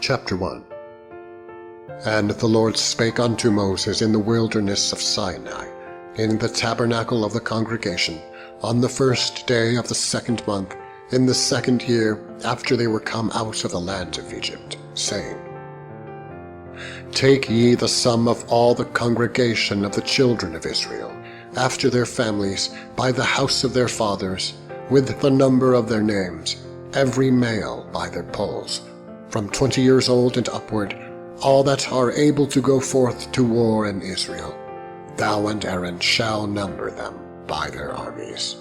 Chapter 1. And the Lord spake unto Moses in the wilderness of Sinai, in the tabernacle of the congregation, on the first day of the 2nd month, in the 2nd year after they were come out of the land of Egypt, saying, Take ye the sum of all the congregation of the children of Israel, after their families, by the house of their fathers, with the number of their names, every male by their polls, from 20 years old and upward, all that are able to go forth to war in Israel. Thou and Aaron shall number them by their armies.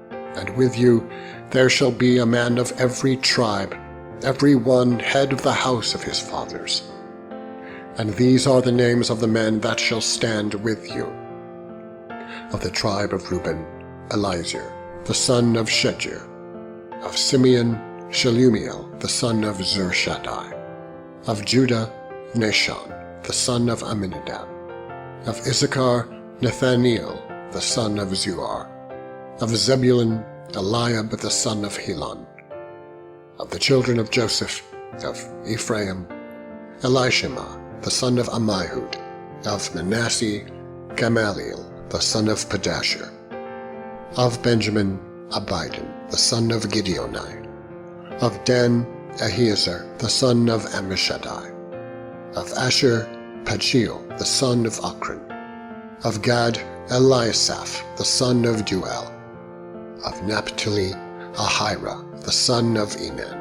And with you there shall be a man of every tribe, every one head of the house of his fathers. And these are the names of the men that shall stand with you. Of the tribe of Reuben, Elizur, the son of Shedeur. Of Simeon, Shelumiel, the son of Zurshaddai. Of Judah, Nashon, the son of Amminadab. Of Issachar, Nathaniel, the son of Zuar. Of Zebulun, Eliab, the son of Helon. Of the children of Joseph, of Ephraim, Elishama, the son of Ammihud. Of Manasseh, Gamaliel, the son of Pedashur. Of Benjamin, Abidan, the son of Gideoni. Of Dan, Ahiezer, the son of Ammishaddai. Of Asher, Pagiel, the son of Ochran. Of Gad, Eliasaph, the son of Duel. Of Naphtali, Ahira, the son of Enan.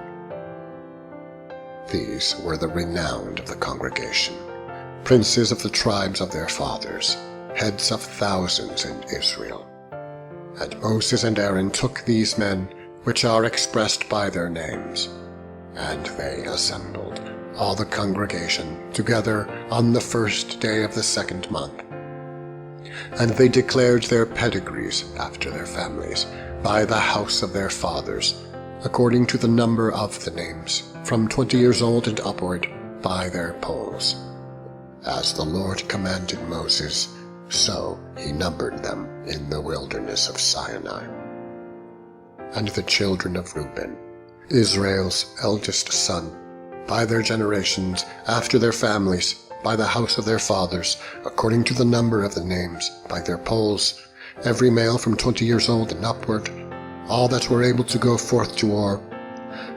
These were the renowned of the congregation, princes of the tribes of their fathers, heads of thousands in Israel. And Moses and Aaron took these men, which are expressed by their names, and they assembled all the congregation together on the first day of the 2nd month. And they declared their pedigrees after their families, by the house of their fathers, according to the number of the names, from 20 years old and upward, by their polls. As the Lord commanded Moses, so he numbered them in the wilderness of Sinai. And the children of Reuben, Israel's eldest son, by their generations, after their families, by the house of their fathers, according to the number of the names, by their polls, every male from 20 years old and upward, all that were able to go forth to war,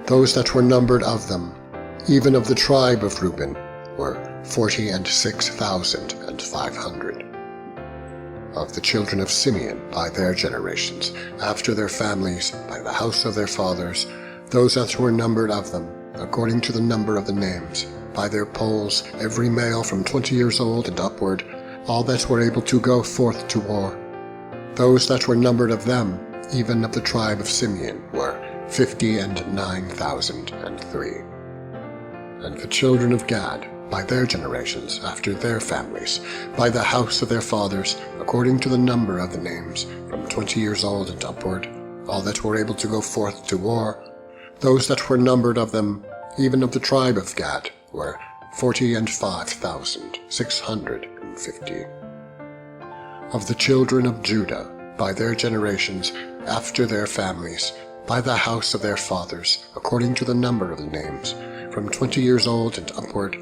those that were numbered of them, even of the tribe of Reuben, were 46,500. Of the children of Simeon, by their generations, after their families, by the house of their fathers, those that were numbered of them, according to the number of the names, by their polls, every male from 20 years old and upward, all that were able to go forth to war. Those that were numbered of them, even of the tribe of Simeon, were 59,003. And the children of Gad, by their generations, after their families, by the house of their fathers, according to the number of the names, from 20 years old and upward, all that were able to go forth to war, those that were numbered of them, even of the tribe of Gad, were 45,650. Of the children of Judah, by their generations, after their families, by the house of their fathers, according to the number of the names, from 20 years old and upward,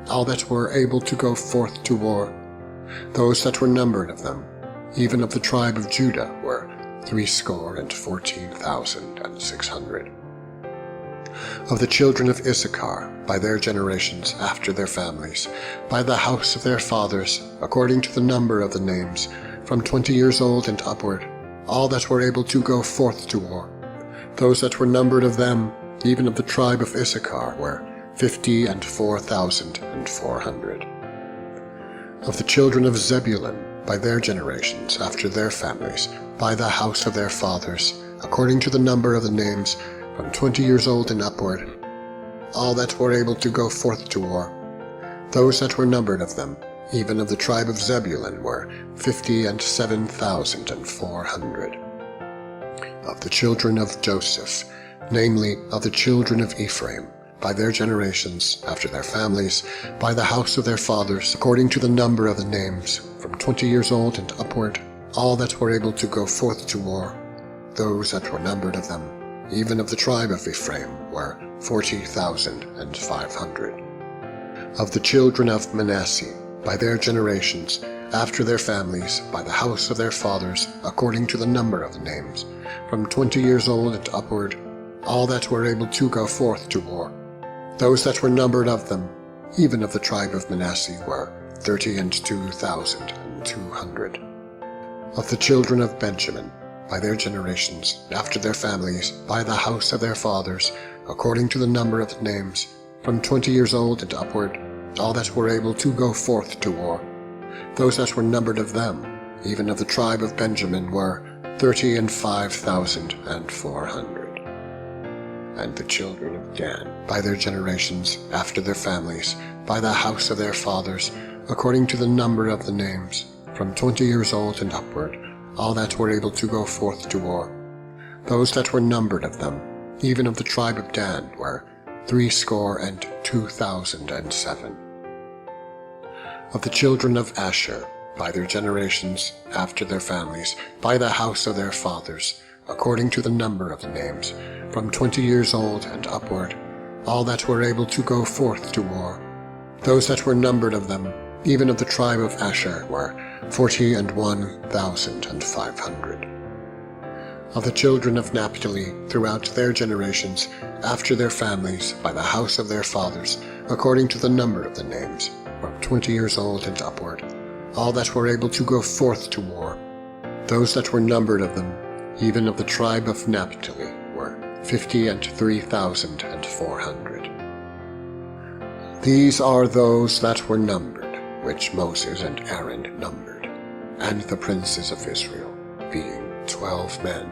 all that were able to go forth to war, those that were numbered of them, even of the tribe of Judah, were 314,600. Of the children of Issachar, by their generations, after their families, by the house of their fathers, according to the number of the names, from 20 years old and upward, all that were able to go forth to war, those that were numbered of them, even of the tribe of Issachar, were 54,400. Of the children of Zebulun, by their generations, after their families, by the house of their fathers, according to the number of the names, from 20 years old and upward, all that were able to go forth to war, those that were numbered of them, even of the tribe of Zebulun, were 57,400. Of the children of Joseph, namely, of the children of Ephraim, by their generations, after their families, by the house of their fathers, according to the number of the names, from 20 years old and upward, all that were able to go forth to war, those that were numbered of them, even of the tribe of Ephraim, were 40,500. Of the children of Manasseh, by their generations, after their families, by the house of their fathers, according to the number of the names, from 20 years old and upward, all that were able to go forth to war. Those that were numbered of them, even of the tribe of Manasseh, were 32,200. Of the children of Benjamin, by their generations, after their families, by the house of their fathers, according to the number of the names, from 20 years old and upward, all that were able to go forth to war. Those that were numbered of them, even of the tribe of Benjamin, were 35,400. And the children of Dan, by their generations, after their families, by the house of their fathers, according to the number of the names, from 20 years old and upward, all that were able to go forth to war. Those that were numbered of them, even of the tribe of Dan, were 62,007. Of the children of Asher, by their generations, after their families, by the house of their fathers, according to the number of the names, from 20 years old and upward, all that were able to go forth to war. Those that were numbered of them, even of the tribe of Asher, were 41,500. Of the children of Naphtali, throughout their generations, after their families, by the house of their fathers, according to the number of the names, from 20 years old and upward, all that were able to go forth to war. Those that were numbered of them, even of the tribe of Naphtali, were 53,400. These are those that were numbered, which Moses and Aaron numbered, and the princes of Israel, being 12 men.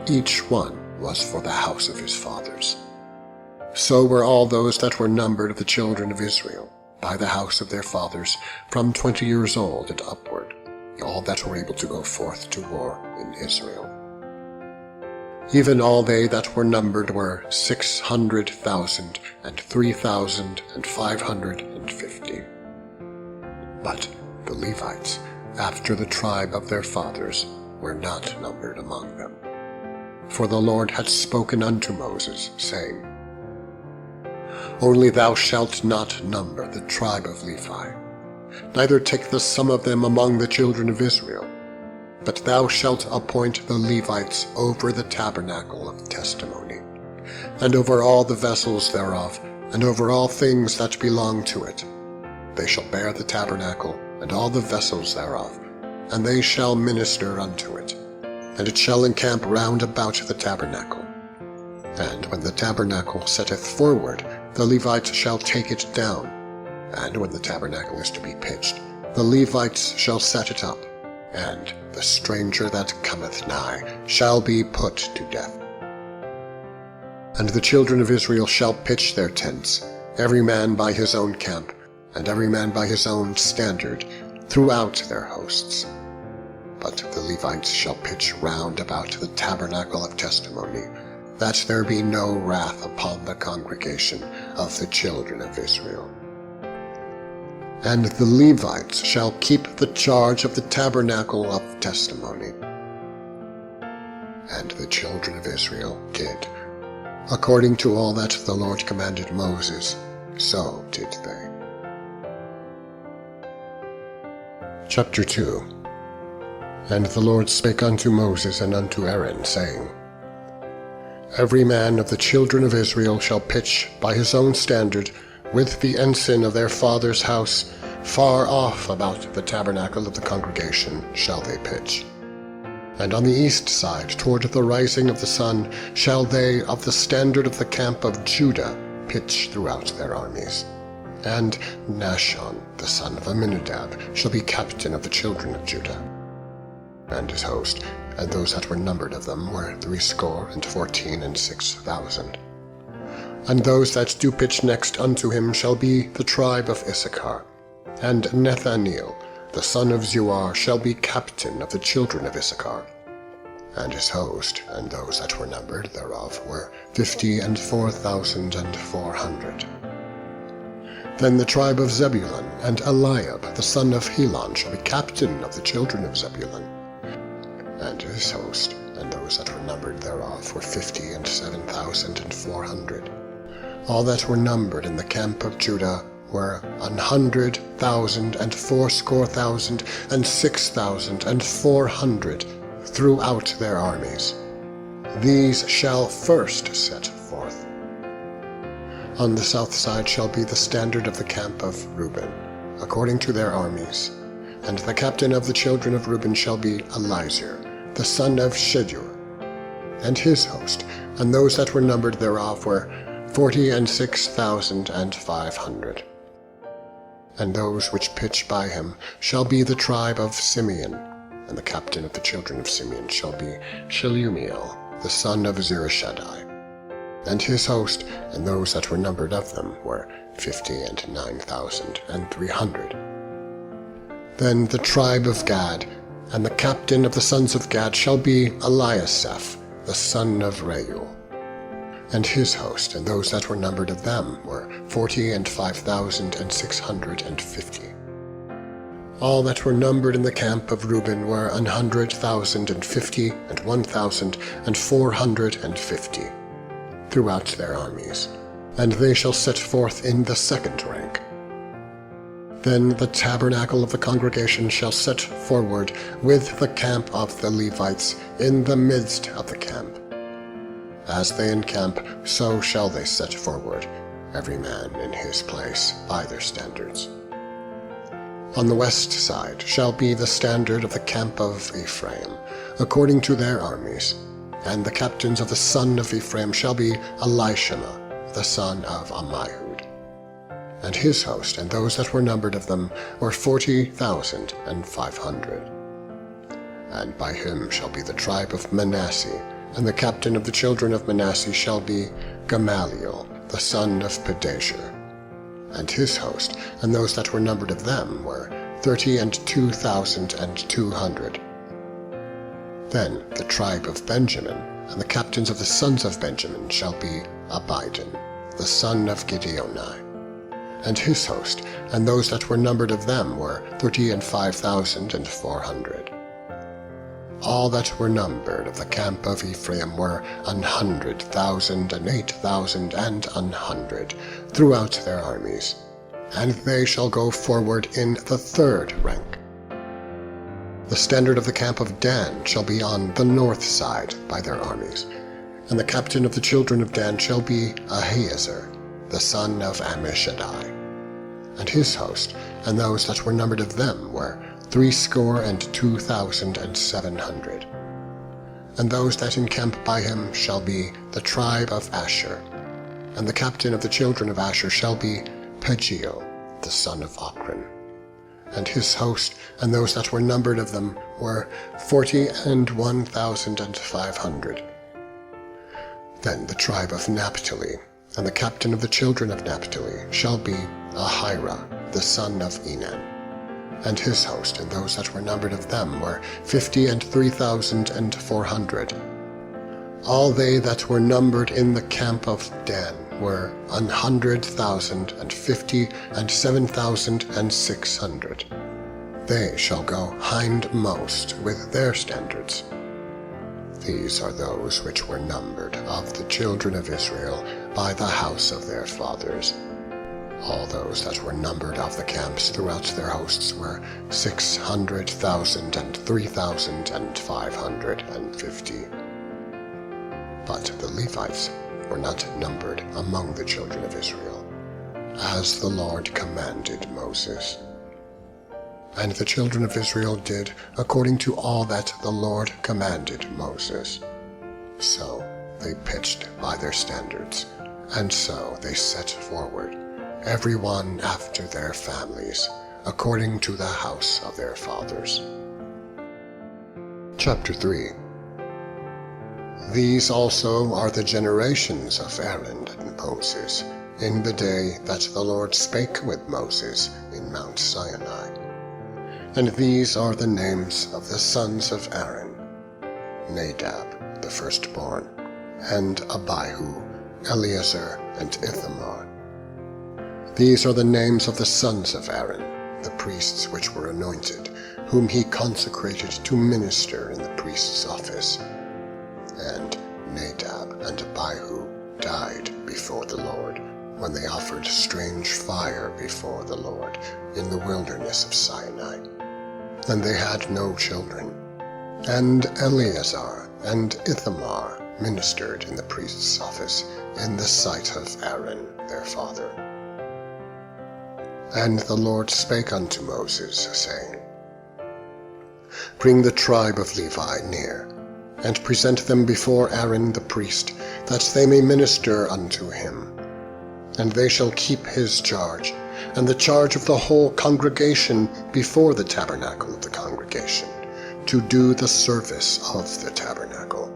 Each one was for the house of his fathers. So were all those that were numbered of the children of Israel, by the house of their fathers, from 20 years old and upward, all that were able to go forth to war in Israel. Even all they that were numbered were 600,003,550. But the Levites, after the tribe of their fathers, were not numbered among them. For the Lord had spoken unto Moses, saying, Only thou shalt not number the tribe of Levi, neither take the sum of them among the children of Israel, but thou shalt appoint the Levites over the tabernacle of testimony, and over all the vessels thereof, and over all things that belong to it. They shall bear the tabernacle, and all the vessels thereof, and they shall minister unto it. And it shall encamp round about the tabernacle. And when the tabernacle setteth forward, the Levites shall take it down. And when the tabernacle is to be pitched, the Levites shall set it up. And the stranger that cometh nigh shall be put to death. And the children of Israel shall pitch their tents, every man by his own camp, and every man by his own standard, throughout their hosts. But the Levites shall pitch round about the tabernacle of testimony, that there be no wrath upon the congregation of the children of Israel. And the Levites shall keep the charge of the tabernacle of testimony. And the children of Israel did, according to all that the Lord commanded Moses, so did they. Chapter 2. And the Lord spake unto Moses and unto Aaron, saying, Every man of the children of Israel shall pitch by his own standard with the ensign of their father's house, far off about the tabernacle of the congregation shall they pitch. And on the east side, toward the rising of the sun, shall they of the standard of the camp of Judah pitch throughout their armies. And Nahshon, the son of Amminadab, shall be captain of the children of Judah. And his host, and those that were numbered of them, were 614,600. And those that do pitch next unto him shall be the tribe of Issachar. And Nethaneel, the son of Zuar, shall be captain of the children of Issachar. And his host, and those that were numbered thereof, were 54,400. Then the tribe of Zebulun, and Eliab, the son of Helon, shall be captain of the children of Zebulun. And his host, and those that were numbered thereof, were 57,400. All that were numbered in the camp of Judah were 100,000 and 80,000 and 6,400 throughout their armies. These shall first set forth. On the south side shall be the standard of the camp of Reuben, according to their armies. And the captain of the children of Reuben shall be Elizur, the son of Shedeur, and his host, and those that were numbered thereof were 46,500. And those which pitch by him shall be the tribe of Simeon, and the captain of the children of Simeon shall be Shelumiel, the son of Zurishaddai, and his host, and those that were numbered of them were 59,300. Then the tribe of Gad, and the captain of the sons of Gad shall be Eliasaph, the son of Reuel, and his host, and those that were numbered of them were 45,650. All that were numbered in the camp of Reuben were 100,050 and 1,450 throughout their armies, and they shall set forth in the second rank. Then the tabernacle of the congregation shall set forward with the camp of the Levites in the midst of the camp. As they encamp, so shall they set forward, every man in his place by their standards. On the west side shall be the standard of the camp of Ephraim, according to their armies, and the captains of the son of Ephraim shall be Elishama, the son of Ammihud, and his host, and those that were numbered of them were 40,500. And by him shall be the tribe of Manasseh, and the captain of the children of Manasseh shall be Gamaliel, the son of Pedashur, and his host, and those that were numbered of them were 32,200. Then the tribe of Benjamin, and the captains of the sons of Benjamin shall be Abidan, the son of Gideoni, and his host, and those that were numbered of them were 35,400. All that were numbered of the camp of Ephraim were 100,000 and 8,000 and 100 throughout their armies, and they shall go forward in the third rank. The standard of the camp of Dan shall be on the north side by their armies, and the captain of the children of Dan shall be Ahiezer, the son of Ammishaddai, and his host, and those that were numbered of them were 62,700. And those that encamp by him shall be the tribe of Asher, and the captain of the children of Asher shall be Pagiel, the son of Ochran, and his host, and those that were numbered of them were 41,500. Then the tribe of Naphtali, and the captain of the children of Naphtali shall be Ahira, the son of Enan, and his host, and those that were numbered of them were 53,400. All they that were numbered in the camp of Dan were 100,050 and 7,600. They shall go hindmost with their standards. These are those which were numbered of the children of Israel by the house of their fathers. All those that were numbered of the camps throughout their hosts were 600,000 and 3,550. But the Levites were not numbered among the children of Israel, as the Lord commanded Moses. And the children of Israel did according to all that the Lord commanded Moses. So they pitched by their standards, and so they set forward, every one after their families, according to the house of their fathers. Chapter 3. These also are the generations of Aaron and Moses, in the day that the Lord spake with Moses in Mount Sinai. And these are the names of the sons of Aaron: Nadab, the firstborn, and Abihu, Eleazar, and Ithamar. These are the names of the sons of Aaron, the priests which were anointed, whom he consecrated to minister in the priest's office. And Nadab and Abihu died before the Lord, when they offered strange fire before the Lord in the wilderness of Sinai. And they had no children. And Eleazar and Ithamar ministered in the priest's office in the sight of Aaron their father. And the Lord spake unto Moses, saying, Bring the tribe of Levi near, and present them before Aaron the priest, that they may minister unto him. And they shall keep his charge, and the charge of the whole congregation before the tabernacle of the congregation, to do the service of the tabernacle.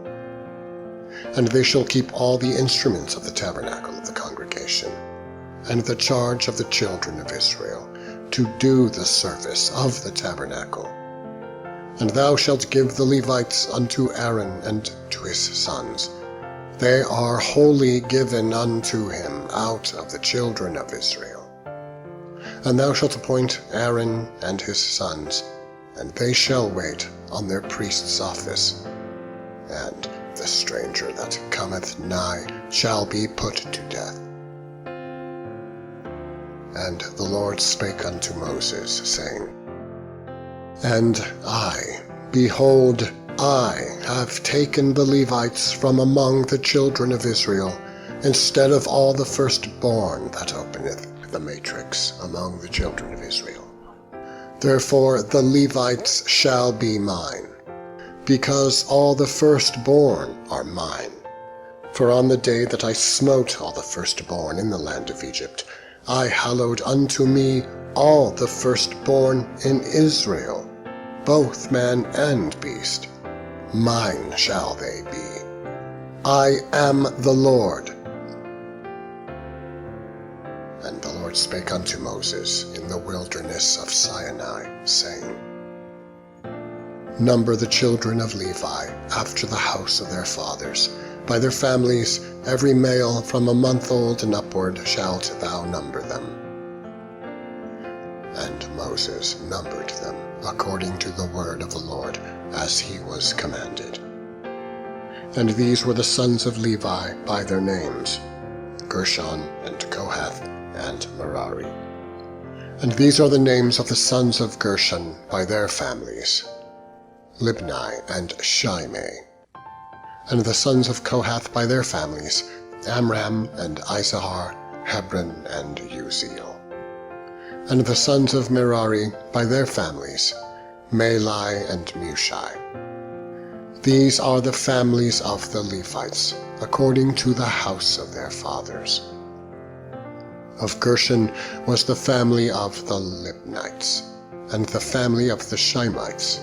And they shall keep all the instruments of the tabernacle of the congregation, and the charge of the children of Israel, to do the service of the tabernacle. And thou shalt give the Levites unto Aaron and to his sons. They are wholly given unto him out of the children of Israel. And thou shalt appoint Aaron and his sons, and they shall wait on their priest's office. And the stranger that cometh nigh shall be put to death. And the Lord spake unto Moses, saying, And behold, I have taken the Levites from among the children of Israel, instead of all the firstborn that openeth the matrix among the children of Israel. Therefore the Levites shall be mine, because all the firstborn are mine. For on the day that I smote all the firstborn in the land of Egypt, I hallowed unto me all the firstborn in Israel, both man and beast. Mine shall they be. I am the Lord. And the Lord spake unto Moses in the wilderness of Sinai, saying, Number the children of Levi after the house of their fathers, by their families, every male from a month old and upward shalt thou number them. And Moses numbered them according to the word of the Lord, as he was commanded. And these were the sons of Levi by their names, Gershon and Kohath and Merari. And these are the names of the sons of Gershon by their families, Libni and Shimei. And the sons of Kohath by their families, Amram and Izahar, Hebron and Uziel. And the sons of Merari by their families, Malai and Mushai. These are the families of the Levites, according to the house of their fathers. Of Gershon was the family of the Libnites, and the family of the Shimites.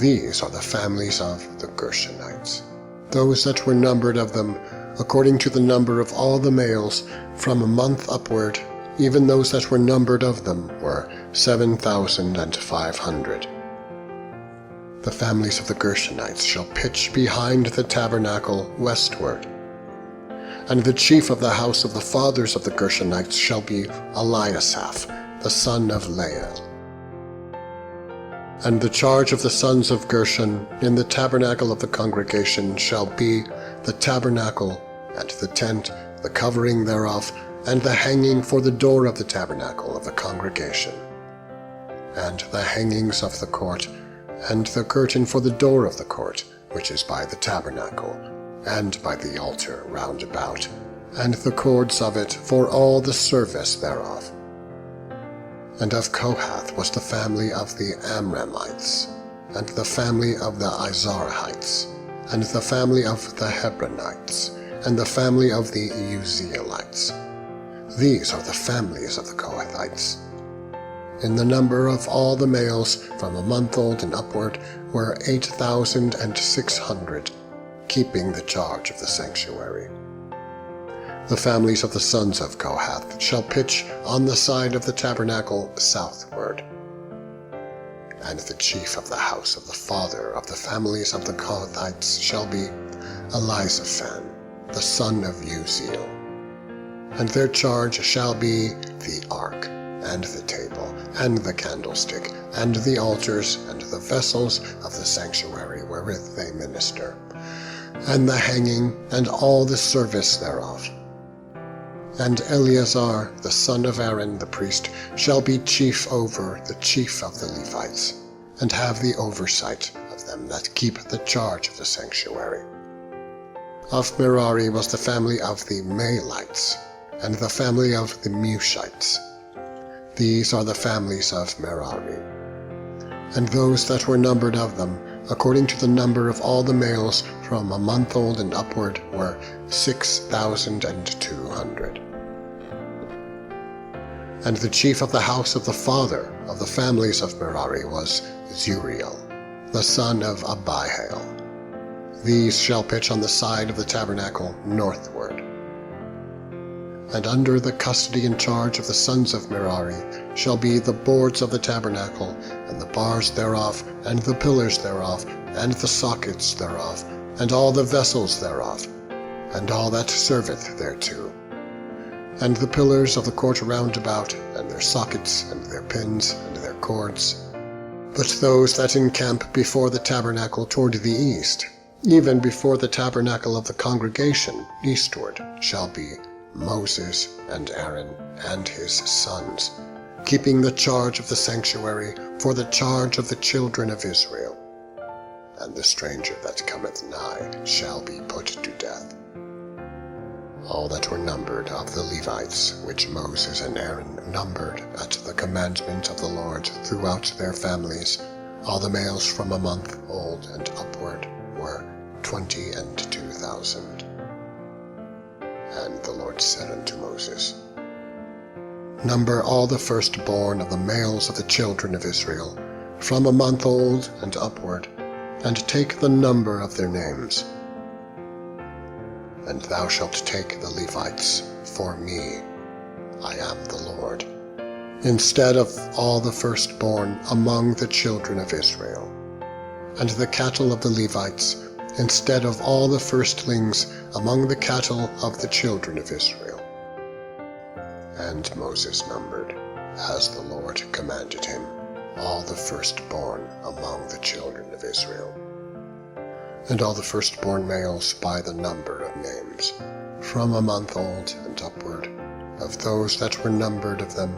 These are the families of the Gershonites. Those that were numbered of them, according to the number of all the males, from a month upward, even those that were numbered of them were 7,500. The families of the Gershonites shall pitch behind the tabernacle westward. And the chief of the house of the fathers of the Gershonites shall be Eliasaph, the son of Lael. And the charge of the sons of Gershon in the tabernacle of the congregation shall be the tabernacle, and the tent, the covering thereof, and the hanging for the door of the tabernacle of the congregation, and the hangings of the court, and the curtain for the door of the court, which is by the tabernacle, and by the altar round about, and the cords of it for all the service thereof. And of Kohath was the family of the Amramites, and the family of the Izarahites, and the family of the Hebronites, and the family of the Uzielites. These are the families of the Kohathites. In the number of all the males from a month old and upward were 8,600, keeping the charge of the sanctuary. The families of the sons of Kohath shall pitch on the side of the tabernacle southward. And the chief of the house of the father of the families of the Kohathites shall be Elizaphan, the son of Uziel. And their charge shall be the ark, and the table, and the candlestick, and the altars, and the vessels of the sanctuary wherewith they minister, and the hanging, and all the service thereof. And Eleazar, the son of Aaron the priest, shall be chief over the chief of the Levites, and have the oversight of them that keep the charge of the sanctuary. Of Merari was the family of the Mahlites, and the family of the Mushites. These are the families of Merari. And those that were numbered of them, according to the number of all the males from a month old and upward, were 6,200. And the chief of the house of the father of the families of Merari was Zuriel, the son of Abihail. These shall pitch on the side of the tabernacle northward. And under the custody and charge of the sons of Merari shall be the boards of the tabernacle, and the bars thereof, and the pillars thereof, and the sockets thereof, and all the vessels thereof, and all that serveth thereto, and the pillars of the court round about, and their sockets, and their pins, and their cords. But those that encamp before the tabernacle toward the east, even before the tabernacle of the congregation eastward, shall be Moses and Aaron and his sons, keeping the charge of the sanctuary for the charge of the children of Israel. And the stranger that cometh nigh shall be put to death. All that were numbered of the Levites, which Moses and Aaron numbered at the commandment of the Lord throughout their families, all the males from a month old and upward, were 22,000. And the Lord said unto Moses, Number all the firstborn of the males of the children of Israel, from a month old and upward, and take the number of their names. And thou shalt take the Levites for me, I am the Lord, instead of all the firstborn among the children of Israel, and the cattle of the Levites, instead of all the firstlings among the cattle of the children of Israel. And Moses numbered, as the Lord commanded him, all the firstborn among the children of Israel, and all the firstborn males by the number of names, from a month old and upward, of those that were numbered of them,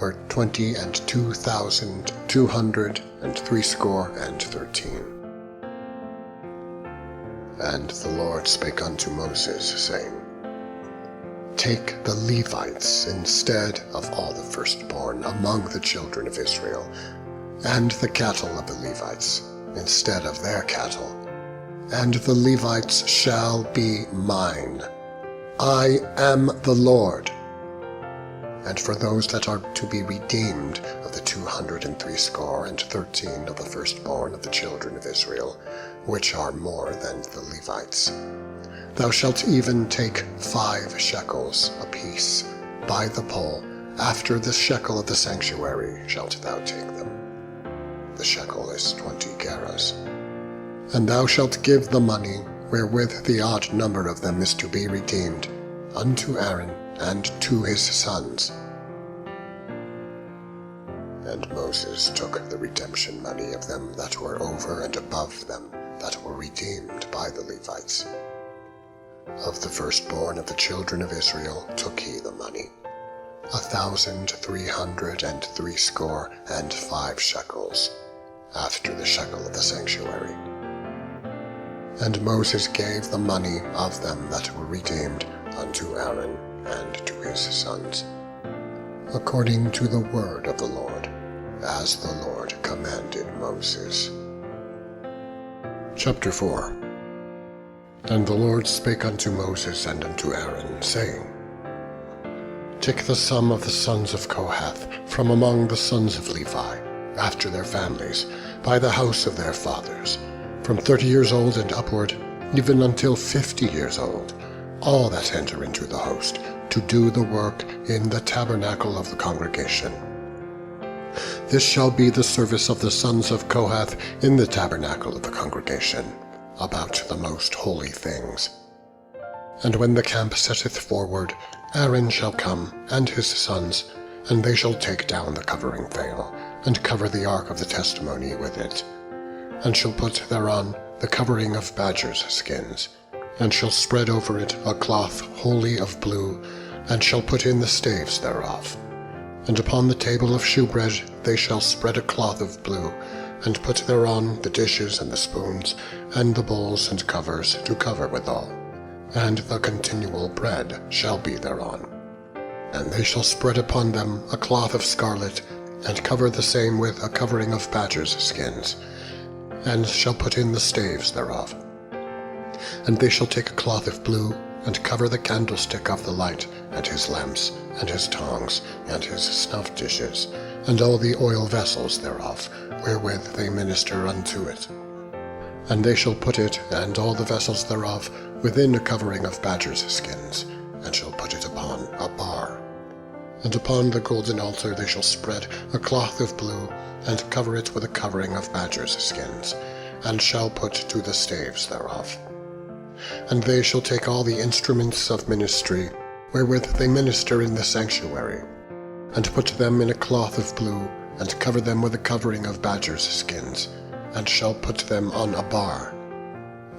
were 22,213. And the Lord spake unto Moses, saying, Take the Levites instead of all the firstborn among the children of Israel, and the cattle of the Levites instead of their cattle, and the Levites shall be mine. I am the Lord. And for those that are to be redeemed of the 213 of the firstborn of the children of Israel, which are more than the Levites, thou shalt even take 5 shekels apiece by the poll. After the shekel of the sanctuary shalt thou take them. The shekel is 20 gerahs. And thou shalt give the money, wherewith the odd number of them is to be redeemed, unto Aaron and to his sons. And Moses took the redemption money of them that were over and above them, that were redeemed by the Levites. Of the firstborn of the children of Israel took he the money, 1,365 shekels, after the shekel of the sanctuary. And Moses gave the money of them that were redeemed unto Aaron and to his sons, according to the word of the Lord, as the Lord commanded Moses. Chapter 4. And the Lord spake unto Moses and unto Aaron, saying, Take the sum of the sons of Kohath from among the sons of Levi, after their families, by the house of their fathers, from 30 years old and upward, even until 50 years old, all that enter into the host, to do the work in the tabernacle of the congregation. This shall be the service of the sons of Kohath in the tabernacle of the congregation, about the most holy things. And when the camp setteth forward, Aaron shall come, and his sons, and they shall take down the covering veil, and cover the ark of the testimony with it, and shall put thereon the covering of badgers' skins, and shall spread over it a cloth wholly of blue, and shall put in the staves thereof. And upon the table of shewbread they shall spread a cloth of blue, and put thereon the dishes and the spoons, and the bowls and covers to cover withal, and the continual bread shall be thereon. And they shall spread upon them a cloth of scarlet, and cover the same with a covering of badgers' skins, and shall put in the staves thereof. And they shall take a cloth of blue, and cover the candlestick of the light, and his lamps, and his tongs, and his snuff dishes, and all the oil vessels thereof, wherewith they minister unto it. And they shall put it, and all the vessels thereof, within a covering of badgers' skins, and shall put it upon a bar. And upon the golden altar they shall spread a cloth of blue, and cover it with a covering of badgers' skins, and shall put to the staves thereof. And they shall take all the instruments of ministry, wherewith they minister in the sanctuary, and put them in a cloth of blue, and cover them with a covering of badgers' skins, and shall put them on a bar.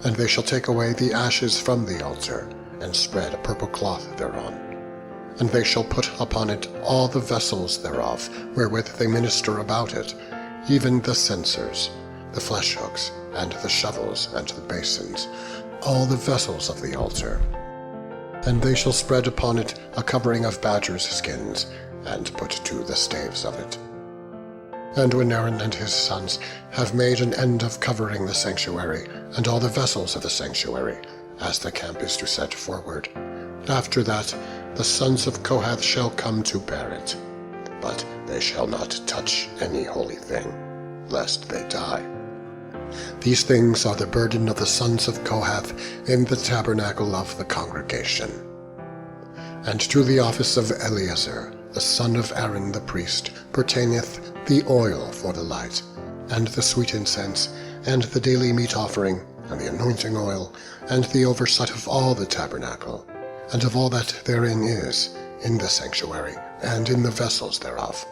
And they shall take away the ashes from the altar, and spread a purple cloth thereon. And they shall put upon it all the vessels thereof, wherewith they minister about it, even the censers, the flesh hooks, and the shovels, and the basins, all the vessels of the altar. And they shall spread upon it a covering of badgers' skins, and put to the staves of it. And when Aaron and his sons have made an end of covering the sanctuary, and all the vessels of the sanctuary, as the camp is to set forward, after that the sons of Kohath shall come to bear it, but they shall not touch any holy thing, lest they die. These things are the burden of the sons of Kohath in the tabernacle of the congregation. And to the office of Eleazar, the son of Aaron the priest, pertaineth the oil for the light, and the sweet incense, and the daily meat offering, and the anointing oil, and the oversight of all the tabernacle, and of all that therein is, in the sanctuary, and in the vessels thereof.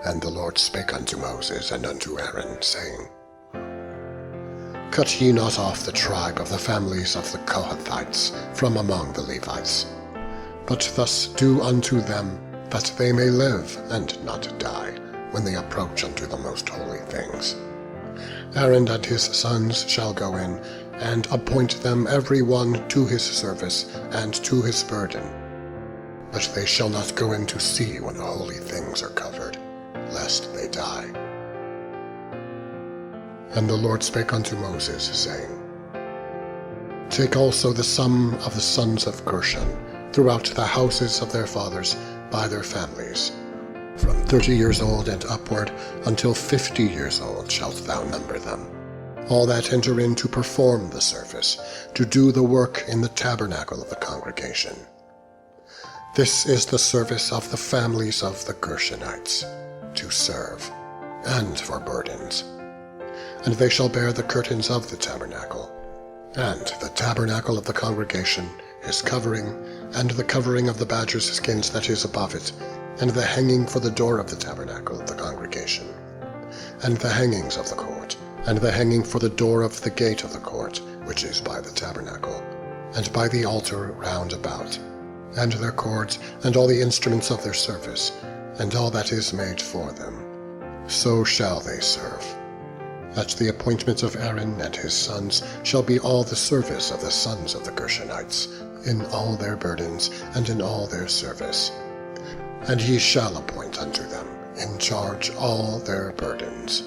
And the Lord spake unto Moses and unto Aaron, saying, Cut ye not off the tribe of the families of the Kohathites from among the Levites, but thus do unto them, that they may live and not die, when they approach unto the most holy things. Aaron and his sons shall go in, and appoint them every one to his service and to his burden. But they shall not go in to see when the holy things are covered, lest they die. And the Lord spake unto Moses, saying, Take also the sum of the sons of Gershon throughout the houses of their fathers by their families. From 30 years old and upward until 50 years old shalt thou number them, all that enter in to perform the service, to do the work in the tabernacle of the congregation. This is the service of the families of the Gershonites, to serve, and for burdens. And they shall bear the curtains of the tabernacle, and the tabernacle of the congregation, his covering, and the covering of the badger's skins that is above it, and the hanging for the door of the tabernacle of the congregation, and the hangings of the court, and the hanging for the door of the gate of the court, which is by the tabernacle, and by the altar round about, and their cords, and all the instruments of their service, and all that is made for them. So shall they serve. At the appointment of Aaron and his sons shall be all the service of the sons of the Gershonites, in all their burdens, and in all their service. And ye shall appoint unto them in charge all their burdens.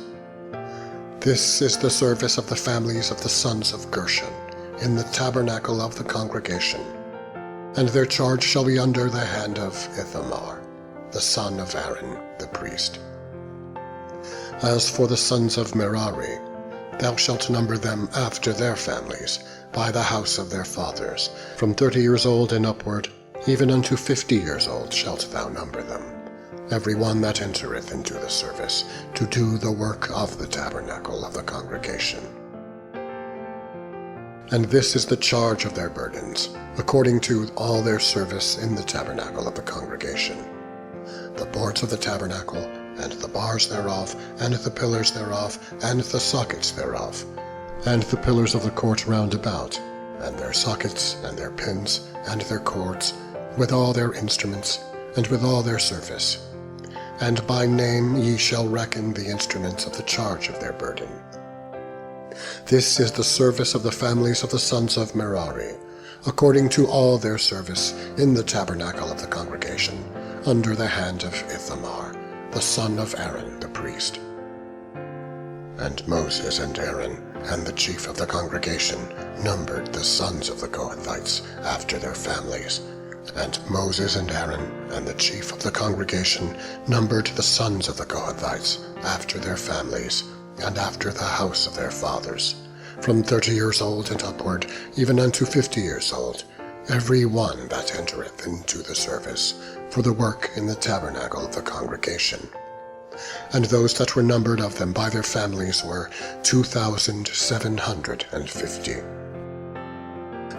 This is the service of the families of the sons of Gershon, in the tabernacle of the congregation. And their charge shall be under the hand of Ithamar, the son of Aaron the priest. As for the sons of Merari, thou shalt number them after their families, by the house of their fathers. From 30 years old and upward, even unto 50 years old shalt thou number them, every one that entereth into the service, to do the work of the tabernacle of the congregation. And this is the charge of their burdens, according to all their service in the tabernacle of the congregation. The boards of the tabernacle, and the bars thereof, and the pillars thereof, and the sockets thereof, and the pillars of the court round about, and their sockets, and their pins, and their cords, with all their instruments, and with all their service. And by name ye shall reckon the instruments of the charge of their burden. This is the service of the families of the sons of Merari, according to all their service in the tabernacle of the congregation, under the hand of Ithamar, the son of Aaron the priest. And Moses and Aaron and the chief of the congregation numbered the sons of the Kohathites after their families. And Moses and Aaron and the chief of the congregation numbered the sons of the Kohathites after their families, and after the house of their fathers, from 30 years old and upward, even unto 50 years old, every one that entereth into the service, for the work in the tabernacle of the congregation. And those that were numbered of them by their families were 2,750.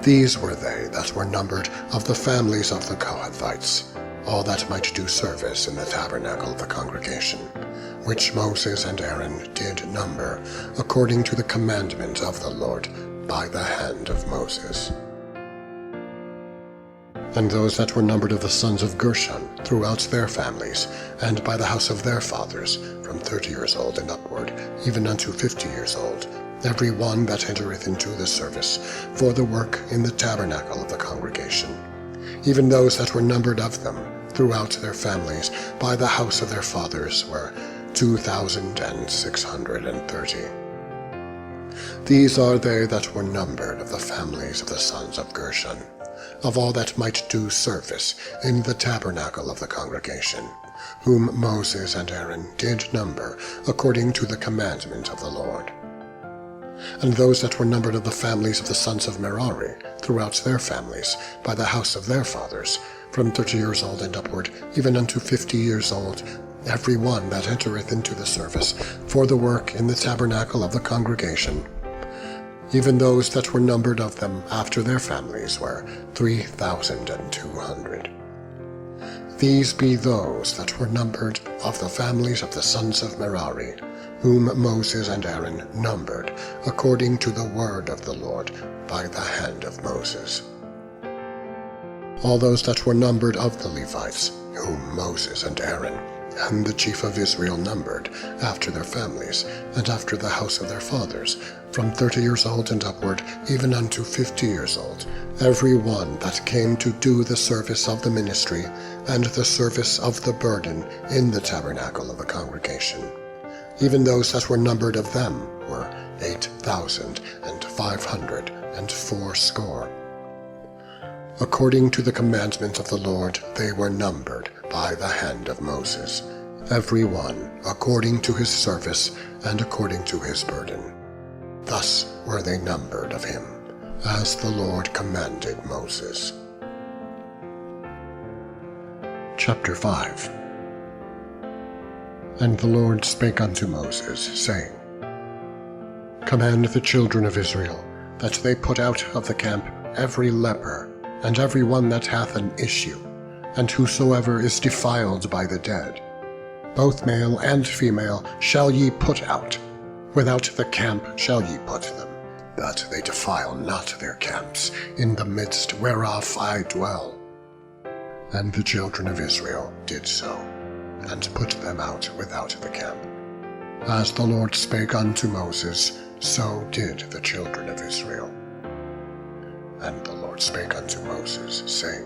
These were they that were numbered of the families of the Kohathites, all that might do service in the tabernacle of the congregation, which Moses and Aaron did number, according to the commandment of the Lord, by the hand of Moses. And those that were numbered of the sons of Gershon throughout their families, and by the house of their fathers, from 30 years old and upward, even unto 50 years old, every one that entereth into the service, for the work in the tabernacle of the congregation. Even those that were numbered of them throughout their families, by the house of their fathers, were 2,630. These are they that were numbered of the families of the sons of Gershon, of all that might do service in the tabernacle of the congregation, whom Moses and Aaron did number according to the commandment of the Lord. And those that were numbered of the families of the sons of Merari throughout their families, by the house of their fathers, from 30 years old and upward, even unto 50 years old, every one that entereth into the service, for the work in the tabernacle of the congregation. Even those that were numbered of them after their families were 3,200. These be those that were numbered of the families of the sons of Merari, whom Moses and Aaron numbered, according to the word of the Lord, by the hand of Moses. All those that were numbered of the Levites, whom Moses and Aaron and the chief of Israel numbered, after their families, and after the house of their fathers, from 30 years old and upward, even unto 50 years old, every one that came to do the service of the ministry, and the service of the burden in the tabernacle of the congregation. Even those that were numbered of them were 8,580. According to the commandment of the Lord, they were numbered by the hand of Moses, every one according to his service and according to his burden. Thus were they numbered of him, as the Lord commanded Moses. Chapter 5. And the Lord spake unto Moses, saying, Command the children of Israel, that they put out of the camp every leper, and every one that hath an issue, and whosoever is defiled by the dead. Both male and female shall ye put out. Without the camp shall ye put them, that they defile not their camps, in the midst whereof I dwell. And the children of Israel did so, and put them out without the camp. As the Lord spake unto Moses, so did the children of Israel. And the Lord spake unto Moses, saying,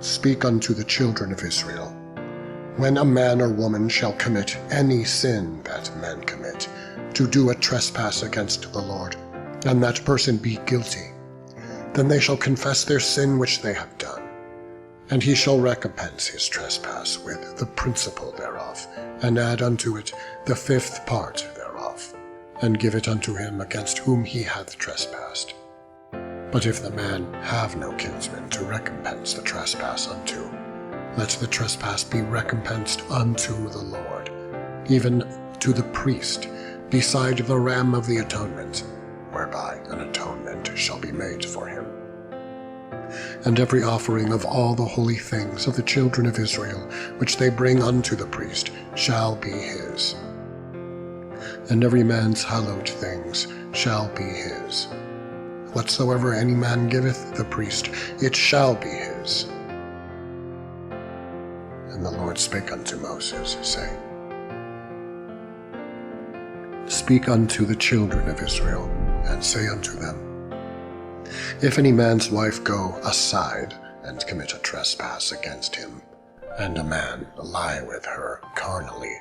Speak unto the children of Israel, when a man or woman shall commit any sin that men commit, to do a trespass against the Lord, and that person be guilty, then they shall confess their sin which they have done, and he shall recompense his trespass with the principal thereof, and add unto it the 5th part thereof, and give it unto him against whom he hath trespassed. But if the man have no kinsman to recompense the trespass unto, let the trespass be recompensed unto the Lord, even to the priest, beside the ram of the atonement, whereby an atonement shall be made for him. And every offering of all the holy things of the children of Israel, which they bring unto the priest, shall be his. And every man's hallowed things shall be his. whatsoever any man giveth the priest, it shall be his. And the Lord spake unto Moses, saying, Speak unto the children of Israel, and say unto them, If any man's wife go aside, and commit a trespass against him, and a man lie with her carnally,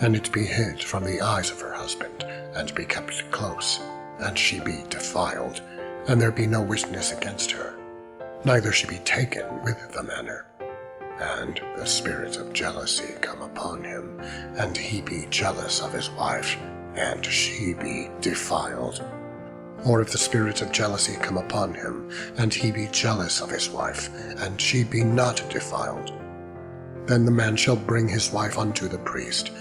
and it be hid from the eyes of her husband, and be kept close, and she be defiled, and there be no witness against her, neither she be taken with the manner, and the spirit of jealousy come upon him, and he be jealous of his wife, and she be defiled. Or if the spirit of jealousy come upon him, and he be jealous of his wife, and she be not defiled, then the man shall bring his wife unto the priest,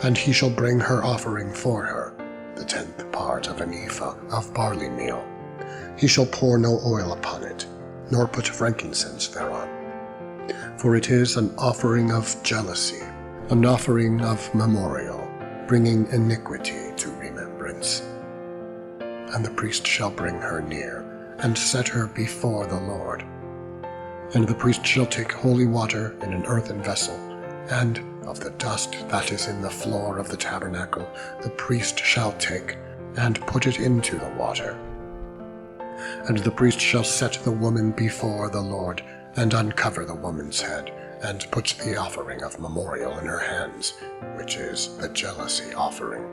and he shall bring her offering for her, the 10th part of an ephah of barley meal. He shall pour no oil upon it, nor put frankincense thereon. For it is an offering of jealousy, an offering of memorial, bringing iniquity to remembrance. And the priest shall bring her near, and set her before the Lord. And the priest shall take holy water in an earthen vessel, and of the dust that is in the floor of the tabernacle the priest shall take, and put it into the water. And the priest shall set the woman before the Lord, and uncover the woman's head, and put the offering of memorial in her hands, which is the jealousy offering.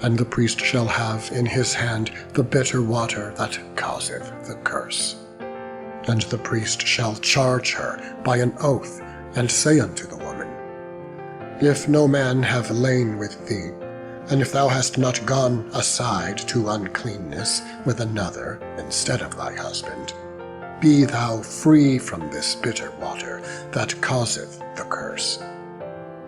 And the priest shall have in his hand the bitter water that causeth the curse. And the priest shall charge her by an oath, and say unto the woman, If no man have lain with thee, and if thou hast not gone aside to uncleanness with another instead of thy husband, be thou free from this bitter water that causeth the curse.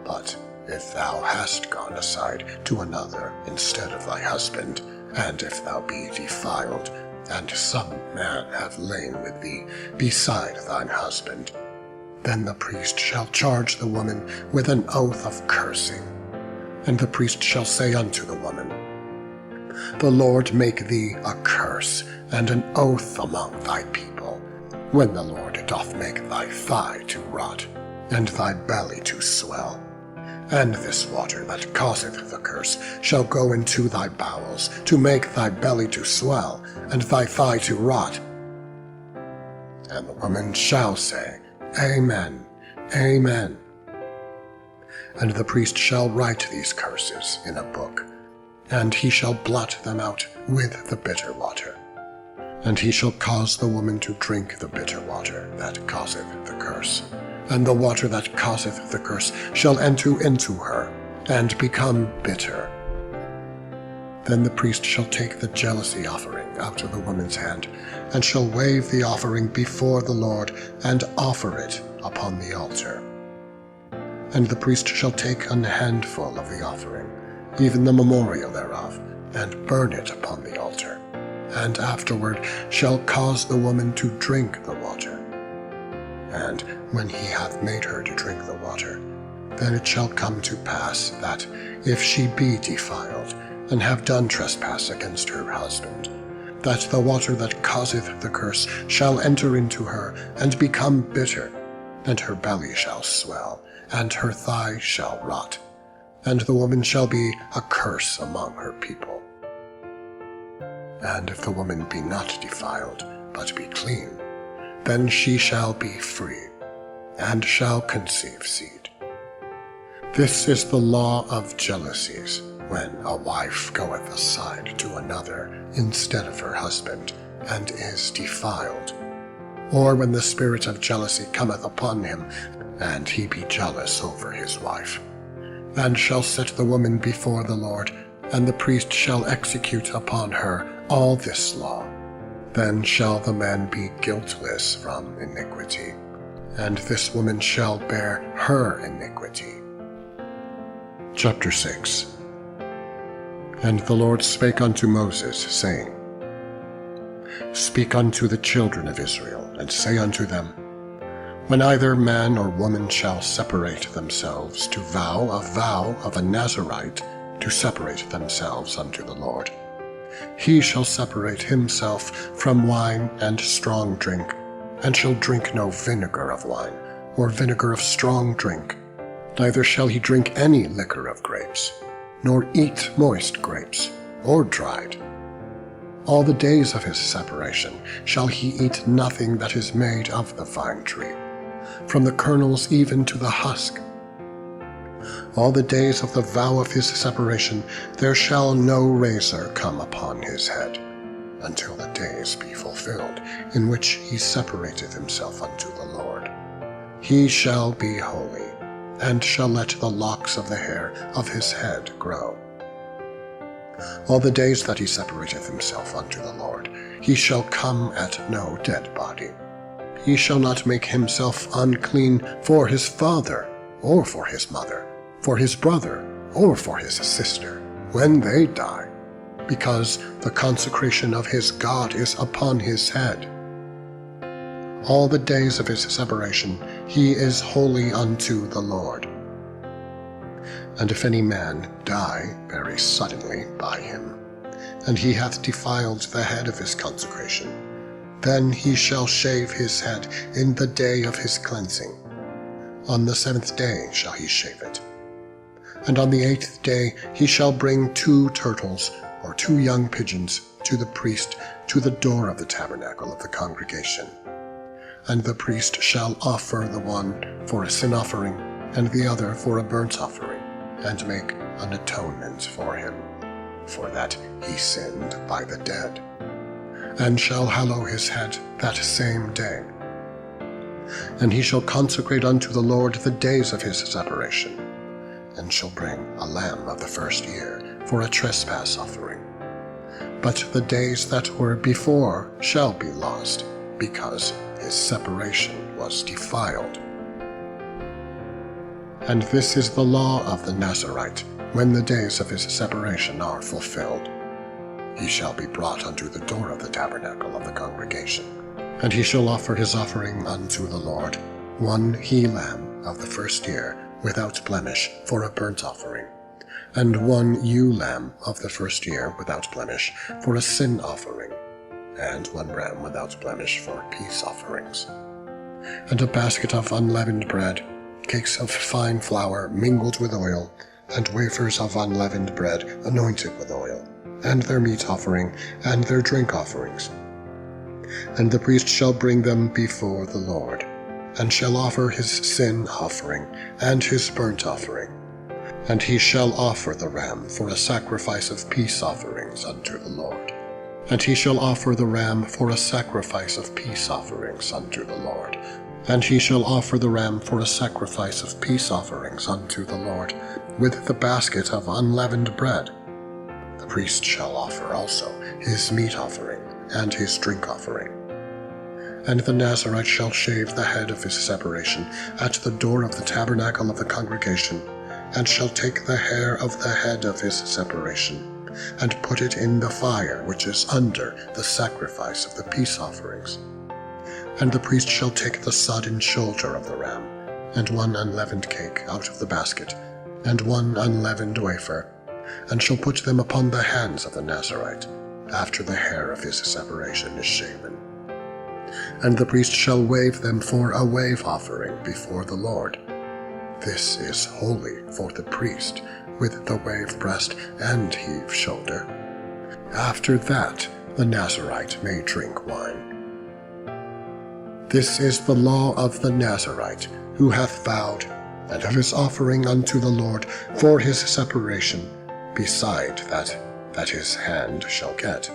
But if thou hast gone aside to another instead of thy husband, and if thou be defiled, and some man have lain with thee beside thine husband, then the priest shall charge the woman with an oath of cursing. And the priest shall say unto the woman, The Lord make thee a curse and an oath among thy people, when the Lord doth make thy thigh to rot, and thy belly to swell. And this water that causeth the curse shall go into thy bowels, to make thy belly to swell, and thy thigh to rot. And the woman shall say, Amen, Amen. And the priest shall write these curses in a book, and he shall blot them out with the bitter water. And he shall cause the woman to drink the bitter water that causeth the curse. And the water that causeth the curse shall enter into her, and become bitter. Then the priest shall take the jealousy offering out of the woman's hand, and shall wave the offering before the Lord, and offer it upon the altar. And the priest shall take an handful of the offering, even the memorial thereof, and burn it upon the altar, and afterward shall cause the woman to drink the water. And when he hath made her to drink the water, then it shall come to pass that, if she be defiled, and have done trespass against her husband, that the water that causeth the curse shall enter into her, and become bitter, and her belly shall swell, and her thigh shall rot, and the woman shall be a curse among her people. And if the woman be not defiled, but be clean, then she shall be free, and shall conceive seed. This is the law of jealousies, when a wife goeth aside to another instead of her husband, and is defiled, or when the spirit of jealousy cometh upon him, and he be jealous over his wife, and shall set the woman before the Lord, and the priest shall execute upon her all this law. Then shall the man be guiltless from iniquity, and this woman shall bear her iniquity. Chapter 6. And the Lord spake unto Moses, saying, Speak unto the children of Israel, and say unto them, When either man or woman shall separate themselves to vow a vow of a Nazarite, to separate themselves unto the Lord, He shall separate himself from wine and strong drink, and shall drink no vinegar of wine, or vinegar of strong drink, neither shall he drink any liquor of grapes, nor eat moist grapes, or dried. All the days of his separation shall he eat nothing that is made of the vine tree, from the kernels even to the husk. All the days of the vow of his separation there shall no razor come upon his head, until the days be fulfilled, in which he separateth himself unto the Lord. He shall be holy, and shall let the locks of the hair of his head grow. All the days that he separateth himself unto the Lord, he shall come at no dead body. He shall not make himself unclean for his father, or for his mother, for his brother, or for his sister, when they die, because the consecration of his God is upon his head. All the days of his separation he is holy unto the Lord. And if any man die very suddenly by him, and he hath defiled the head of his consecration, then he shall shave his head in the day of his cleansing. On the 7th day shall he shave it. And on the 8th day he shall bring 2 turtles, or 2 young pigeons, to the priest to the door of the tabernacle of the congregation. And the priest shall offer the one for a sin offering, and the other for a burnt offering, and make an atonement for him, for that he sinned by the dead, and shall hallow his head that same day. And he shall consecrate unto the Lord the days of his separation, and shall bring a lamb of the first year for a trespass offering. But the days that were before shall be lost, because his separation was defiled. And this is the law of the Nazarite, when the days of his separation are fulfilled. He shall be brought unto the door of the tabernacle of the congregation, and he shall offer his offering unto the Lord, 1 he-lamb of the first year, without blemish, for a burnt offering, and 1 ewe-lamb of the first year without blemish, for a sin offering, and 1 ram without blemish for peace offerings, and a basket of unleavened bread, cakes of fine flour mingled with oil, and wafers of unleavened bread anointed with oil, and their meat offering, and their drink offerings. And the priest shall bring them before the Lord, and shall offer his sin offering, and his burnt offering. And he shall offer the ram for a sacrifice of peace offerings unto the Lord. And he shall offer the ram for a sacrifice of peace offerings unto the Lord. And he shall offer the ram for a sacrifice of peace offerings unto the Lord, with the basket of unleavened bread. The priest shall offer also his meat offering, and his drink offering. And the Nazarite shall shave the head of his separation at the door of the tabernacle of the congregation, and shall take the hair of the head of his separation, and put it in the fire which is under the sacrifice of the peace offerings. And the priest shall take the sodden shoulder of the ram, and 1 unleavened cake out of the basket, and 1 unleavened wafer, and shall put them upon the hands of the Nazarite, after the hair of his separation is shaven. And the priest shall wave them for a wave offering before the Lord. This is holy for the priest, with the wave breast and heave shoulder. After that the Nazarite may drink wine. This is the law of the Nazarite, who hath vowed, and of his offering unto the Lord for his separation, beside that his hand shall get.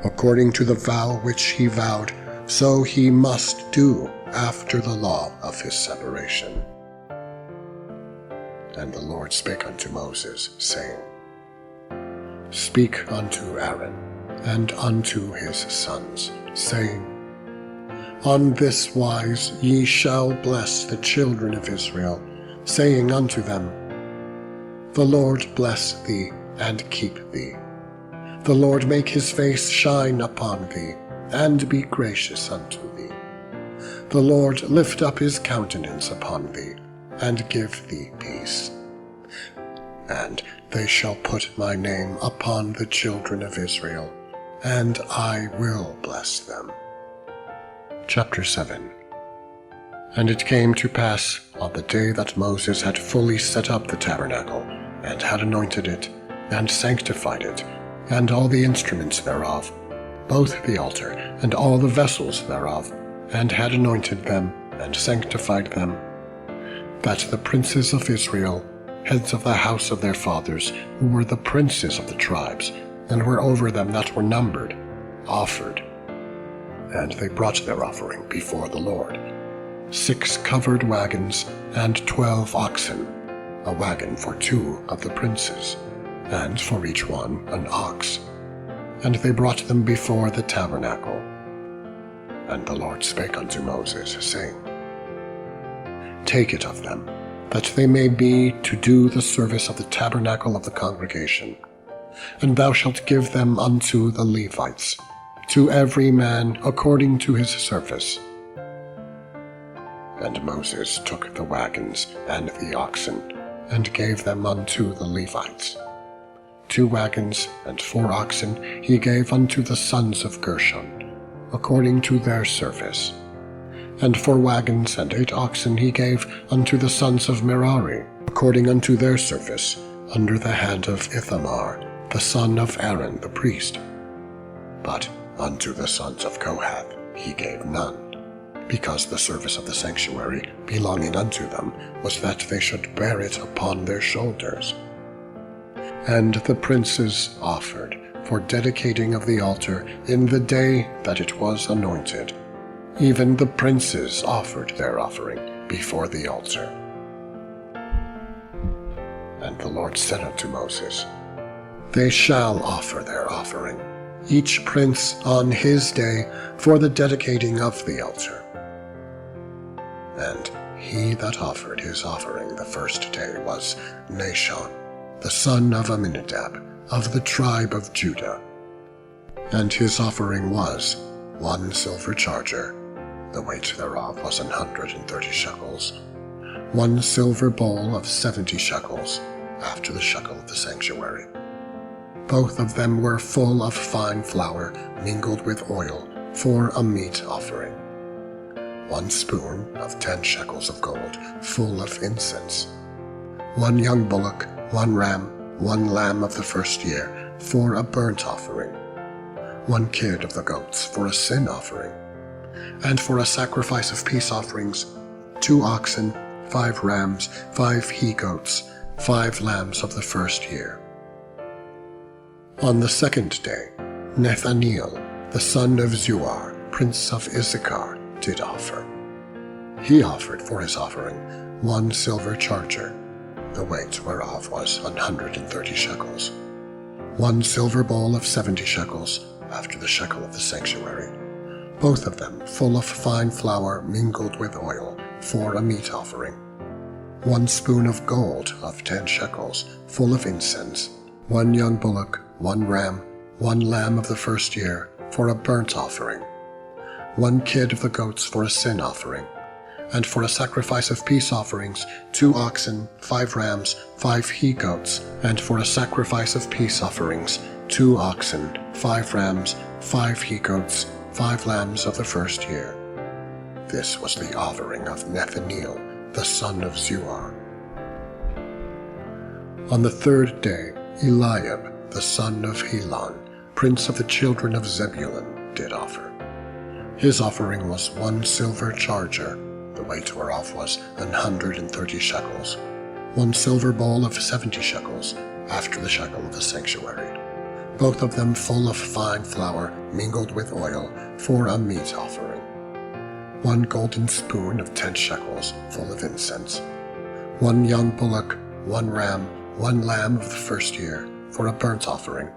According to the vow which he vowed, so he must do after the law of his separation. And the Lord spake unto Moses, saying, Speak unto Aaron, and unto his sons, saying, On this wise ye shall bless the children of Israel, saying unto them, The Lord bless thee, and keep thee. The Lord make his face shine upon thee, and be gracious unto thee. The Lord lift up his countenance upon thee, and give thee peace. And they shall put my name upon the children of Israel, and I will bless them. Chapter 7. And it came to pass on the day that Moses had fully set up the tabernacle, and had anointed it, and sanctified it, and all the instruments thereof, both the altar and all the vessels thereof, and had anointed them, and sanctified them, that the princes of Israel, heads of the house of their fathers, who were the princes of the tribes, and were over them that were numbered, offered. And they brought their offering before the Lord, 6 covered wagons, and 12 oxen, a wagon for 2 of the princes, and for each one an ox. And they brought them before the tabernacle. And the Lord spake unto Moses, saying, Take it of them, that they may be to do the service of the tabernacle of the congregation. And thou shalt give them unto the Levites, to every man according to his service. And Moses took the wagons and the oxen, and gave them unto the Levites. 2 wagons and 4 oxen he gave unto the sons of Gershon, according to their service. And 4 wagons and 8 oxen he gave unto the sons of Merari, according unto their service, under the hand of Ithamar, the son of Aaron the priest. But unto the sons of Kohath he gave none, because the service of the sanctuary belonging unto them was that they should bear it upon their shoulders. And the princes offered for dedicating of the altar in the day that it was anointed. Even the princes offered their offering before the altar. And the Lord said unto Moses, They shall offer their offering, each prince on his day, for the dedicating of the altar. And he that offered his offering the first day was Nahshon, the son of Amminadab, of the tribe of Judah. And his offering was 1 silver charger, the weight thereof was 130 shekels, 1 silver bowl of 70 shekels, after the shekel of the sanctuary. Both of them were full of fine flour mingled with oil, for a meat offering. 1 spoon of 10 shekels of gold, full of incense. 1 young bullock, 1 ram, 1 lamb of the first year, for a burnt offering. 1 kid of the goats for a sin offering. And for a sacrifice of peace offerings, 2 oxen, 5 rams, 5 he-goats, 5 lambs of the first year. On the 2nd day, Nethaneel, the son of Zuar, prince of Issachar, did offer. He offered for his offering 1 silver charger, the weight whereof was 130 shekels, 1 silver bowl of 70 shekels, after the shekel of the sanctuary, both of them full of fine flour mingled with oil, for a meat offering. 1 spoon of gold of 10 shekels, full of incense. 1 young bullock, 1 ram, 1 lamb of the first year, for a burnt offering. 1 kid of the goats for a sin offering. And for a sacrifice of peace offerings, 2 oxen, 5 rams, 5 he-goats, and for a sacrifice of peace offerings, 2 oxen, 5 rams, 5 he-goats, 5 lambs of the first year. This was the offering of Nethaneel, the son of Zuar. On the 3rd day, Eliab, the son of Helon, prince of the children of Zebulun, did offer. His offering was 1 silver charger, the weight whereof was 130 shekels, 1 silver bowl of 70 shekels, after the shekel of the sanctuary, both of them full of fine flour mingled with oil, for a meat offering. 1 golden spoon of 10 shekels, full of incense. 1 young bullock, 1 ram, 1 lamb of the first year, for a burnt offering.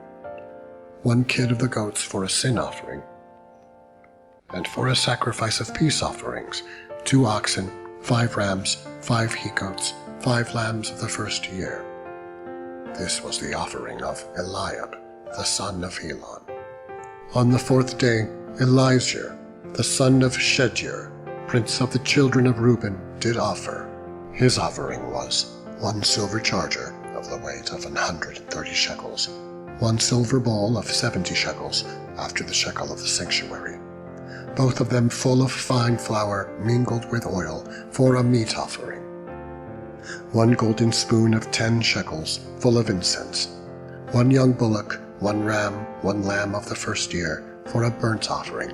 1 kid of the goats for a sin offering. And for a sacrifice of peace offerings, 2 oxen, 5 rams, 5 he-goats, 5 lambs of the first year. This was the offering of Eliab, the son of Helon. On the 4th day, Elizur, the son of Shedeur, prince of the children of Reuben, did offer. His offering was 1 silver charger of the weight of 130 shekels, 1 silver bowl of 70 shekels, after the shekel of the sanctuary, both of them full of fine flour mingled with oil, for a meat offering. 1 golden spoon of 10 shekels, full of incense. 1 young bullock, 1 ram, 1 lamb of the first year, for a burnt offering.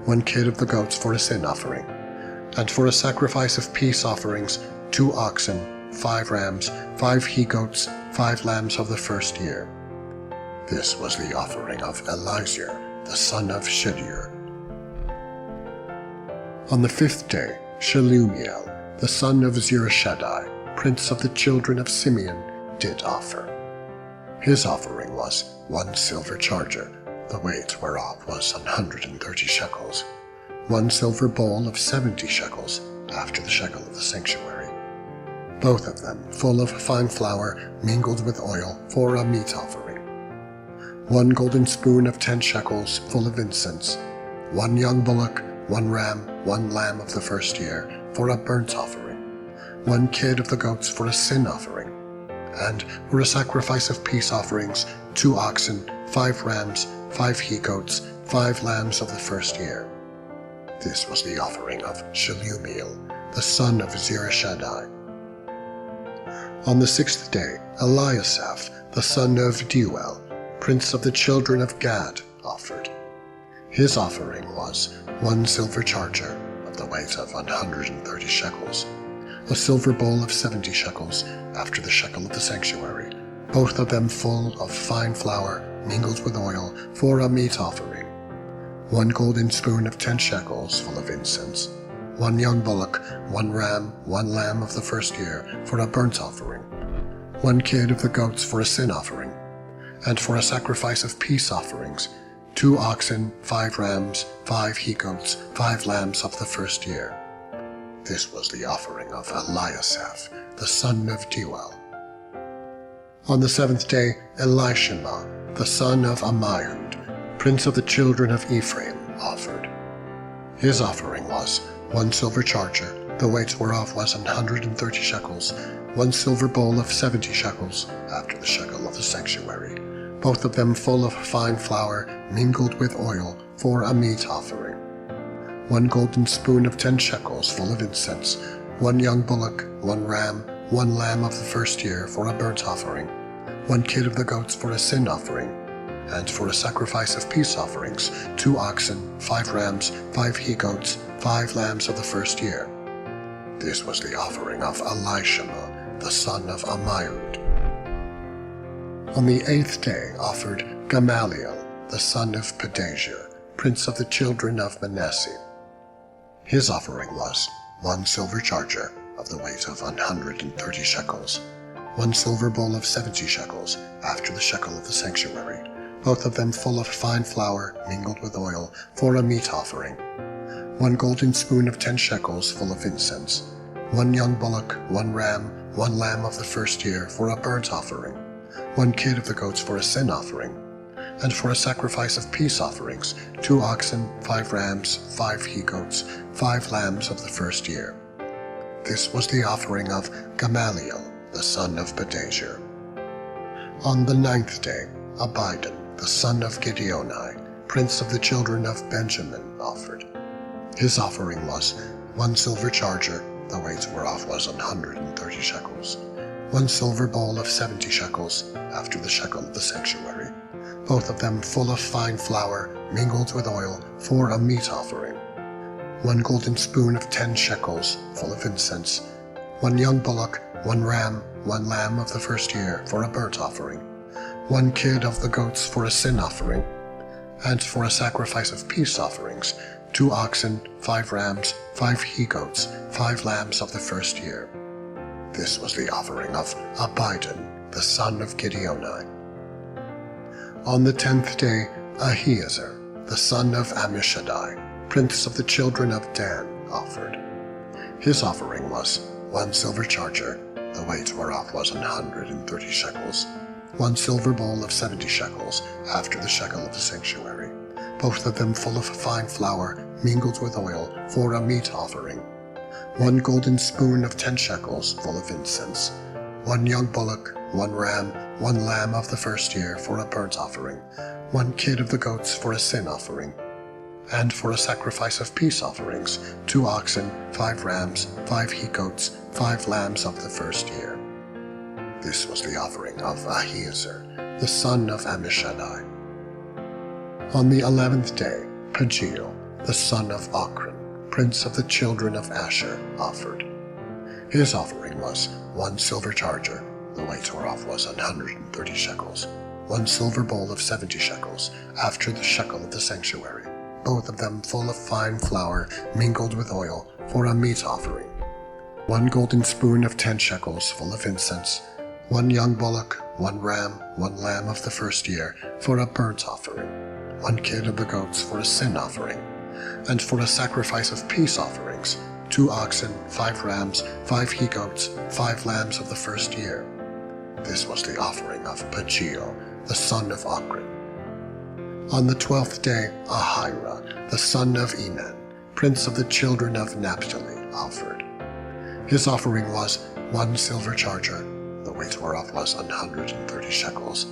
1 kid of the goats for a sin offering. And for a sacrifice of peace offerings, 2 oxen, 5 rams, 5 he-goats, 5 lambs of the first year. This was the offering of Elizur, the son of Shedeur. On the 5th day, Shelumiel, the son of Zurishaddai, prince of the children of Simeon, did offer. His offering was 1 silver charger, the weight whereof was 130 shekels, 1 silver bowl of 70 shekels, after the shekel of the sanctuary, both of them full of fine flour mingled with oil, for a meat offering. 1 golden spoon of 10 shekels, full of incense. 1 young bullock, 1 ram, 1 lamb of the first year, for a burnt offering. 1 kid of the goats for a sin offering. And for a sacrifice of peace offerings, 2 oxen, 5 rams, 5 he-goats, 5 lambs of the first year. This was the offering of Shelumiel, the son of Zurishaddai. On the 6th day, Eliasaph, the son of Deuel, prince of the children of Gad, offered. His offering was 1 silver charger, of the weight of 130 shekels, a silver bowl of 70 shekels, after the shekel of the sanctuary, both of them full of fine flour mingled with oil, for a meat offering. 1 golden spoon of 10 shekels, full of incense. 1 young bullock, 1 ram, 1 lamb of the first year, for a burnt offering. 1 kid of the goats for a sin offering. And for a sacrifice of peace offerings, 2 oxen, 5 rams, 5 he-goats, 5 lambs of the first year. This was the offering of Eliasaph, the son of Deuel. On the 7th day, Elishama, the son of Ammihud, prince of the children of Ephraim, offered. His offering was 1 silver charger, the weight whereof was 130 shekels, 1 silver bowl of 70 shekels, after the shekel of the sanctuary, both of them full of fine flour mingled with oil, for a meat offering. 1 golden spoon of 10 shekels, full of incense. 1 young bullock, 1 ram, 1 lamb of the first year, for a burnt offering. 1 kid of the goats for a sin offering. And for a sacrifice of peace offerings, 2 oxen, 5 rams, 5 he-goats, 5 lambs of the first year. This was the offering of Elishama, the son of Ammihud. On the 8th day offered Gamaliel, the son of Pedahzur, prince of the children of Manasseh. His offering was 1 silver charger, of the weight of 130 shekels, 1 silver bowl of 70 shekels, after the shekel of the sanctuary, both of them full of fine flour mingled with oil, for a meat offering. 1 golden spoon of 10 shekels, full of incense. 1 young bullock, 1 ram, 1 lamb of the first year, for a burnt offering. 1 kid of the goats for a sin offering. And for a sacrifice of peace offerings, 2 oxen, 5 rams, 5 he-goats, 5 lambs of the first year. This was the offering of Gamaliel, the son of Pedahzur. On the 9th day, Abidan, the son of Gideoni, prince of the children of Benjamin, offered. His offering was 1 silver charger, the weight whereof was 130 shekels, 1 silver bowl of 70 shekels, after the shekel of the sanctuary, both of them full of fine flour mingled with oil, for a meat offering. 1 golden spoon of 10 shekels, full of incense. 1 young bullock, 1 ram, 1 lamb of the first year, for a burnt offering. 1 kid of the goats for a sin offering. And for a sacrifice of peace offerings, 2 oxen, 5 rams, 5 he-goats, 5 lambs of the first year. This was the offering of Abidan, the son of Gideoni. On the 10th day, Ahiezer, the son of Ammishaddai, prince of the children of Dan, offered. His offering was 1 silver charger, the weight whereof was 130 shekels, 1 silver bowl of 70 shekels, after the shekel of the sanctuary, both of them full of fine flour mingled with oil, for a meat offering. 1 golden spoon of 10 shekels, full of incense. 1 young bullock, 1 ram, 1 lamb of the first year for a burnt offering, 1 kid of the goats for a sin offering, and for a sacrifice of peace offerings, 2 oxen, 5 rams, 5 he-goats, 5 lambs of the first year. This was the offering of Ahiezer, the son of Ammishaddai. On the 11th day, Pagiel, the son of Ochran, prince of the children of Asher, offered. His offering was 1 silver charger, the weight whereof was 130 shekels, 1 silver bowl of 70 shekels, after the shekel of the sanctuary, both of them full of fine flour mingled with oil, for a meat offering, 1 golden spoon of 10 shekels full of incense, 1 young bullock, 1 ram, 1 lamb of the first year for a burnt offering, 1 kid of the goats for a sin offering, and for a sacrifice of peace offerings, 2 oxen, 5 rams, 5 he-goats, 5 lambs of the first year. This was the offering of Pagiel, the son of Ochran. On the 12th day, Ahira, the son of Enan, prince of the children of Naphtali, offered. His offering was 1 silver charger, the weight whereof was 130 shekels,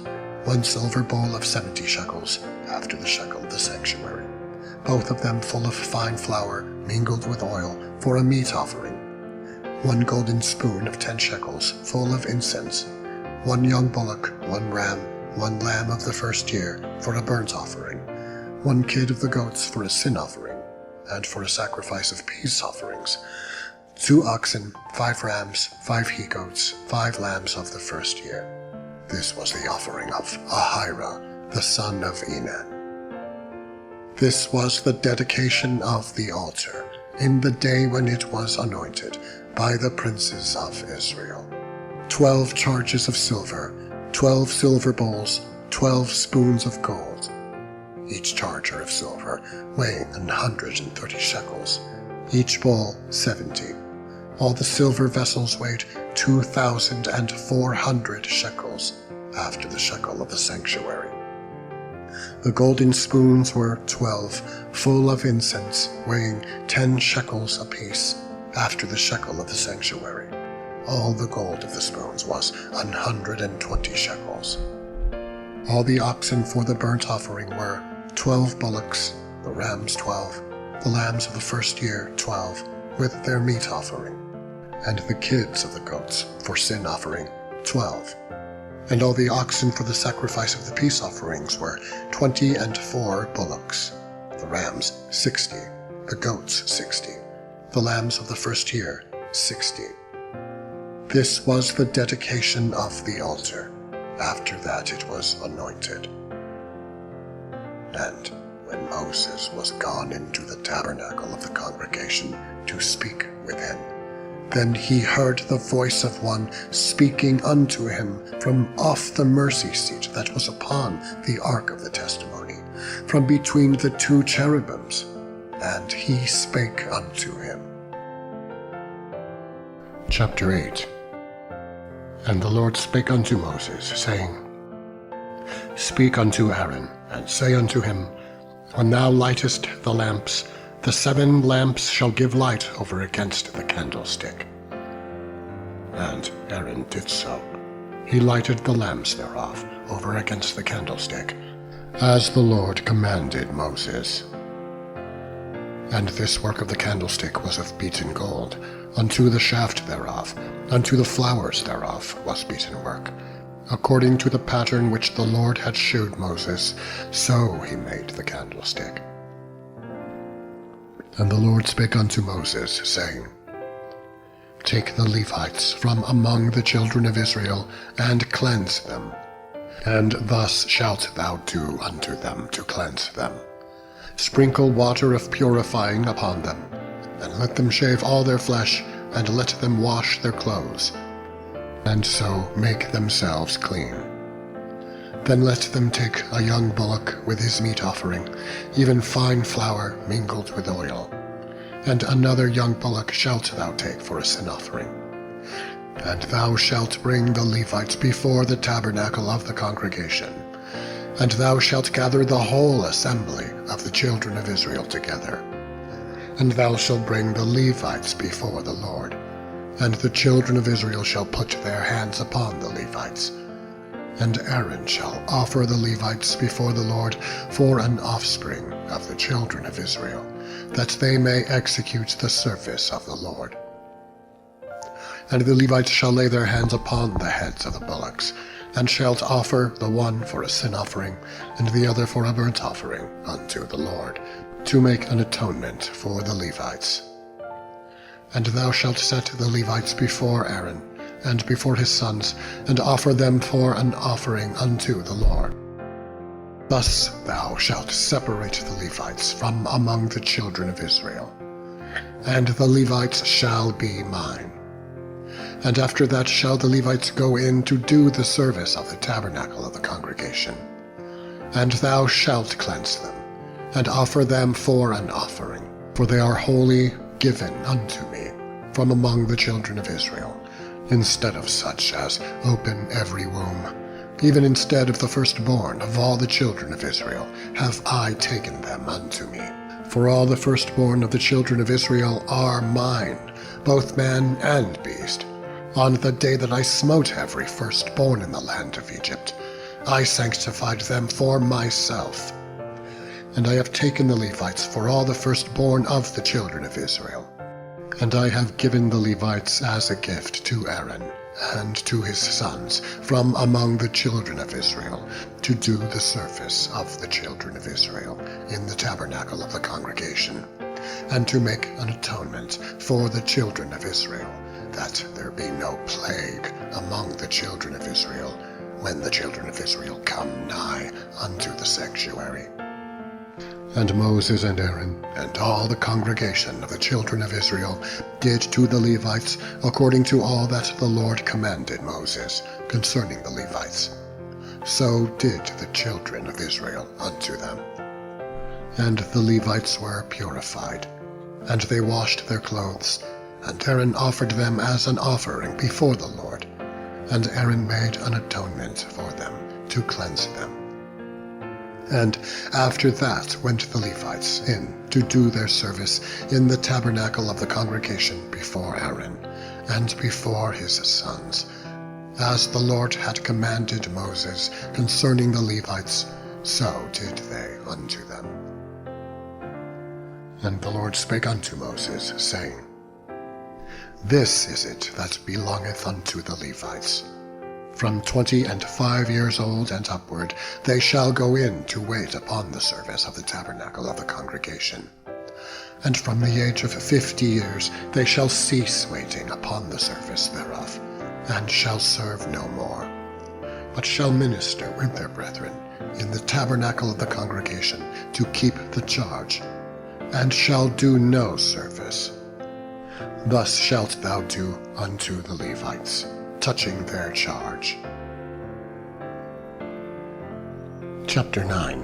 1 silver bowl of 70 shekels, after the shekel of the sanctuary, both of them full of fine flour mingled with oil, for a meat offering, 1 golden spoon of 10 shekels full of incense, 1 young bullock, 1 ram, 1 lamb of the first year for a burnt offering, 1 kid of the goats for a sin offering, and for a sacrifice of peace offerings, 2 oxen, 5 rams, 5 he-goats, 5 lambs of the first year. This was the offering of Ahira, the son of Enan. This was the dedication of the altar, in the day when it was anointed by the princes of Israel. 12 charges of silver, 12 silver bowls, 12 spoons of gold, each charger of silver weighing 130 shekels, each bowl 70. All the silver vessels weighed 2,400 shekels, after the shekel of the sanctuary. The golden spoons were 12, full of incense, weighing 10 shekels apiece, after the shekel of the sanctuary. All the gold of the spoons was 120 shekels. All the oxen for the burnt offering were 12 bullocks, the rams 12, the lambs of the first year 12, with their meat offering, and the kids of the goats for sin offering 12. And all the oxen for the sacrifice of the peace offerings were 24 bullocks, the rams 60, the goats 60, the lambs of the first year 60. This was the dedication of the altar. After that it was anointed. And when Moses was gone into the tabernacle of the congregation to speak with him, then he heard the voice of one speaking unto him from off the mercy seat that was upon the ark of the testimony, from between the 2 cherubims, and he spake unto him. Chapter 8. And the Lord spake unto Moses, saying, Speak unto Aaron, and say unto him, When thou lightest the lamps, the 7 lamps shall give light over against the candlestick. And Aaron did so. He lighted the lamps thereof over against the candlestick, as the Lord commanded Moses. And this work of the candlestick was of beaten gold. Unto the shaft thereof, unto the flowers thereof was beaten work. According to the pattern which the Lord had shewed Moses, so he made the candlestick. And the Lord spake unto Moses, saying, Take the Levites from among the children of Israel, and cleanse them. And thus shalt thou do unto them to cleanse them. Sprinkle water of purifying upon them, and let them shave all their flesh, and let them wash their clothes, and so make themselves clean. Then let them take a young bullock with his meat offering, even fine flour mingled with oil. And another young bullock shalt thou take for a sin offering. And thou shalt bring the Levites before the tabernacle of the congregation. And thou shalt gather the whole assembly of the children of Israel together. And thou shalt bring the Levites before the Lord, And the children of Israel shall put their hands upon the Levites. And Aaron shall offer the Levites before the Lord for an offspring of the children of Israel, that they may execute the service of the Lord. And the Levites shall lay their hands upon the heads of the bullocks, and shall offer the one for a sin offering, and the other for a burnt offering unto the Lord, to make an atonement for the Levites. And thou shalt set the Levites before Aaron, and before his sons, and offer them for an offering unto the Lord. Thus thou shalt separate the Levites from among the children of Israel, and the Levites shall be mine. And after that shall the Levites go in to do the service of the tabernacle of the congregation. And thou shalt cleanse them, and offer them for an offering, for they are wholly given unto me from among the children of Israel, instead of such as open every womb. Even instead of the firstborn of all the children of Israel have I taken them unto me. For all the firstborn of the children of Israel are mine, both man and beast. On the day that I smote every firstborn in the land of Egypt, I sanctified them for myself. And I have taken the Levites for all the firstborn of the children of Israel. And I have given the Levites as a gift to Aaron and to his sons from among the children of Israel, to do the service of the children of Israel in the tabernacle of the congregation, and to make an atonement for the children of Israel, that there be no plague among the children of Israel when the children of Israel come nigh unto the sanctuary. And Moses and Aaron and all the congregation of the children of Israel did to the Levites according to all that the Lord commanded Moses concerning the Levites. So did the children of Israel unto them. And the Levites were purified, and they washed their clothes, and Aaron offered them as an offering before the Lord, and Aaron made an atonement for them to cleanse them. And after that went the Levites in to do their service in the tabernacle of the congregation before Aaron, and before his sons, as the Lord had commanded Moses concerning the Levites, so did they unto them. And the Lord spake unto Moses, saying, This is it that belongeth unto the Levites. From 25 years old and upward they shall go in to wait upon the service of the tabernacle of the congregation. And from the age of 50 years they shall cease waiting upon the service thereof, and shall serve no more, but shall minister with their brethren in the tabernacle of the congregation to keep the charge, and shall do no service. Thus shalt thou do unto the Levites, touching their charge. Chapter 9.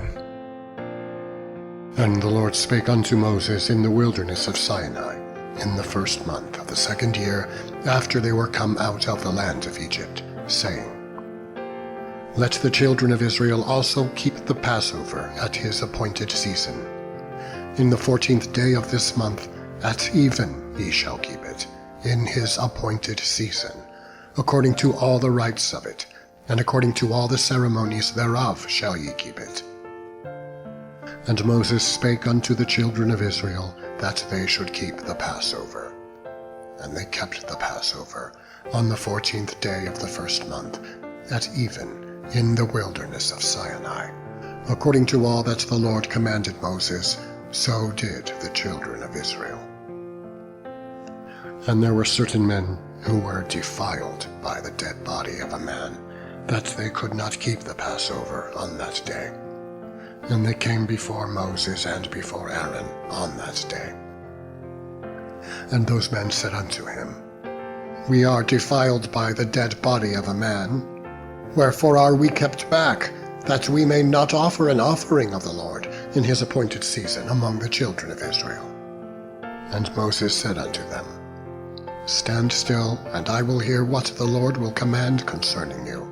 And the Lord spake unto Moses in the wilderness of Sinai, in the 1st month of the 2nd year after they were come out of the land of Egypt, saying, Let the children of Israel also keep the Passover at his appointed season. In the 14th day of this month, at even ye shall keep it, in his appointed season, according to all the rites of it, and according to all the ceremonies thereof shall ye keep it. And Moses spake unto the children of Israel that they should keep the Passover. And they kept the Passover on the 14th day of the 1st month, at even, in the wilderness of Sinai. According to all that the Lord commanded Moses, so did the children of Israel. And there were certain men who were defiled by the dead body of a man, that they could not keep the Passover on that day. And they came before Moses and before Aaron on that day. And those men said unto him, We are defiled by the dead body of a man. Wherefore are we kept back, that we may not offer an offering of the Lord in his appointed season among the children of Israel? And Moses said unto them, Stand still, and I will hear what the Lord will command concerning you.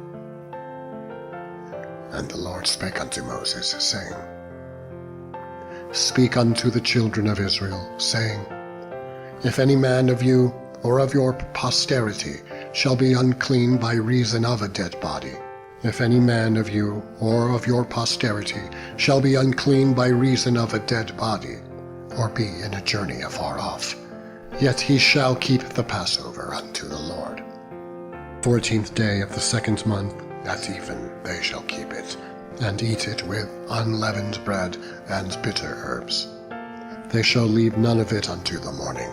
And the Lord spake unto Moses, saying, Speak unto the children of Israel, saying, If any man of you or of your posterity shall be unclean by reason of a dead body. If any man of you, or of your posterity, shall be unclean by reason of a dead body, or be in a journey afar off, yet he shall keep the Passover unto the Lord. 14th day of the 2nd month, at even they shall keep it, and eat it with unleavened bread and bitter herbs. They shall leave none of it unto the morning,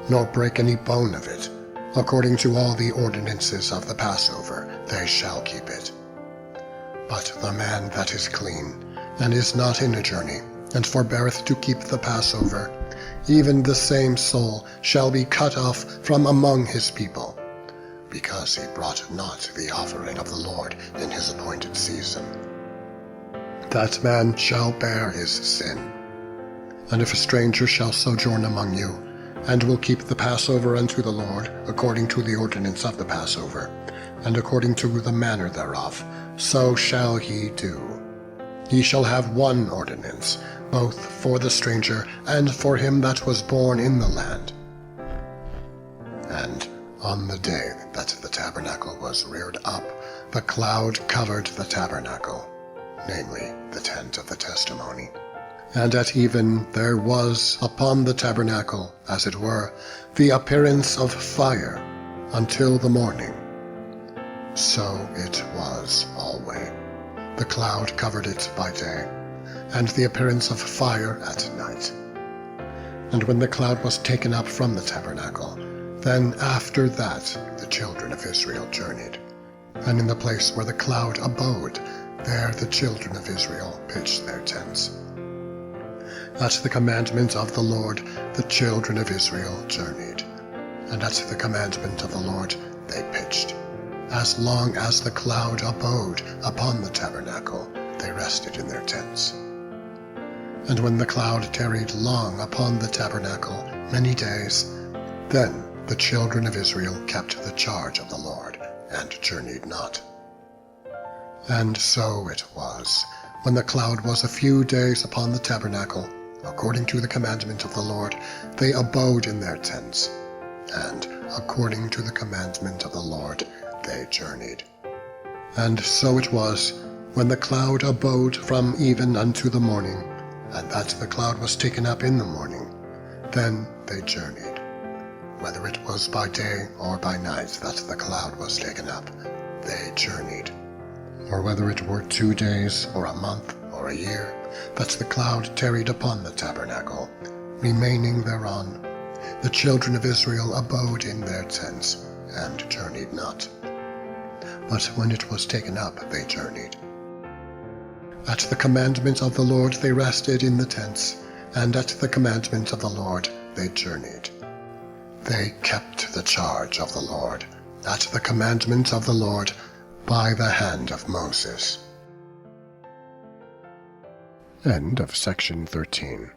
nor break any bone of it. According to all the ordinances of the Passover, they shall keep it. But the man that is clean, and is not in a journey, and forbeareth to keep the Passover, even the same soul shall be cut off from among his people, because he brought not the offering of the Lord in his appointed season. That man shall bear his sin. And if a stranger shall sojourn among you, and will keep the Passover unto the Lord, according to the ordinance of the Passover, and according to the manner thereof, so shall he do. He shall have one ordinance, both for the stranger and for him that was born in the land. And on the day that the tabernacle was reared up, the cloud covered the tabernacle, namely the tent of the testimony. And at even there was upon the tabernacle, as it were, the appearance of fire until the morning. So it was alway. The cloud covered it by day, and the appearance of fire at night. And when the cloud was taken up from the tabernacle, then after that the children of Israel journeyed. And in the place where the cloud abode, there the children of Israel pitched their tents. At the commandment of the Lord the children of Israel journeyed, and at the commandment of the Lord they pitched. As long as the cloud abode upon the tabernacle, they rested in their tents. And when the cloud tarried long upon the tabernacle many days, then the children of Israel kept the charge of the Lord, and journeyed not. And so it was, when the cloud was a few days upon the tabernacle, according to the commandment of the Lord, they abode in their tents, and according to the commandment of the Lord, they journeyed. And so it was, when the cloud abode from even unto the morning, and that the cloud was taken up in the morning, then they journeyed. Whether it was by day or by night that the cloud was taken up, they journeyed. Or whether it were 2 days, or a month, or a year, that the cloud tarried upon the tabernacle, remaining thereon, the children of Israel abode in their tents, and journeyed not. But when it was taken up, they journeyed. At the commandment of the Lord they rested in the tents, and at the commandment of the Lord they journeyed. They kept the charge of the Lord, at the commandment of the Lord, by the hand of Moses. End of section 13.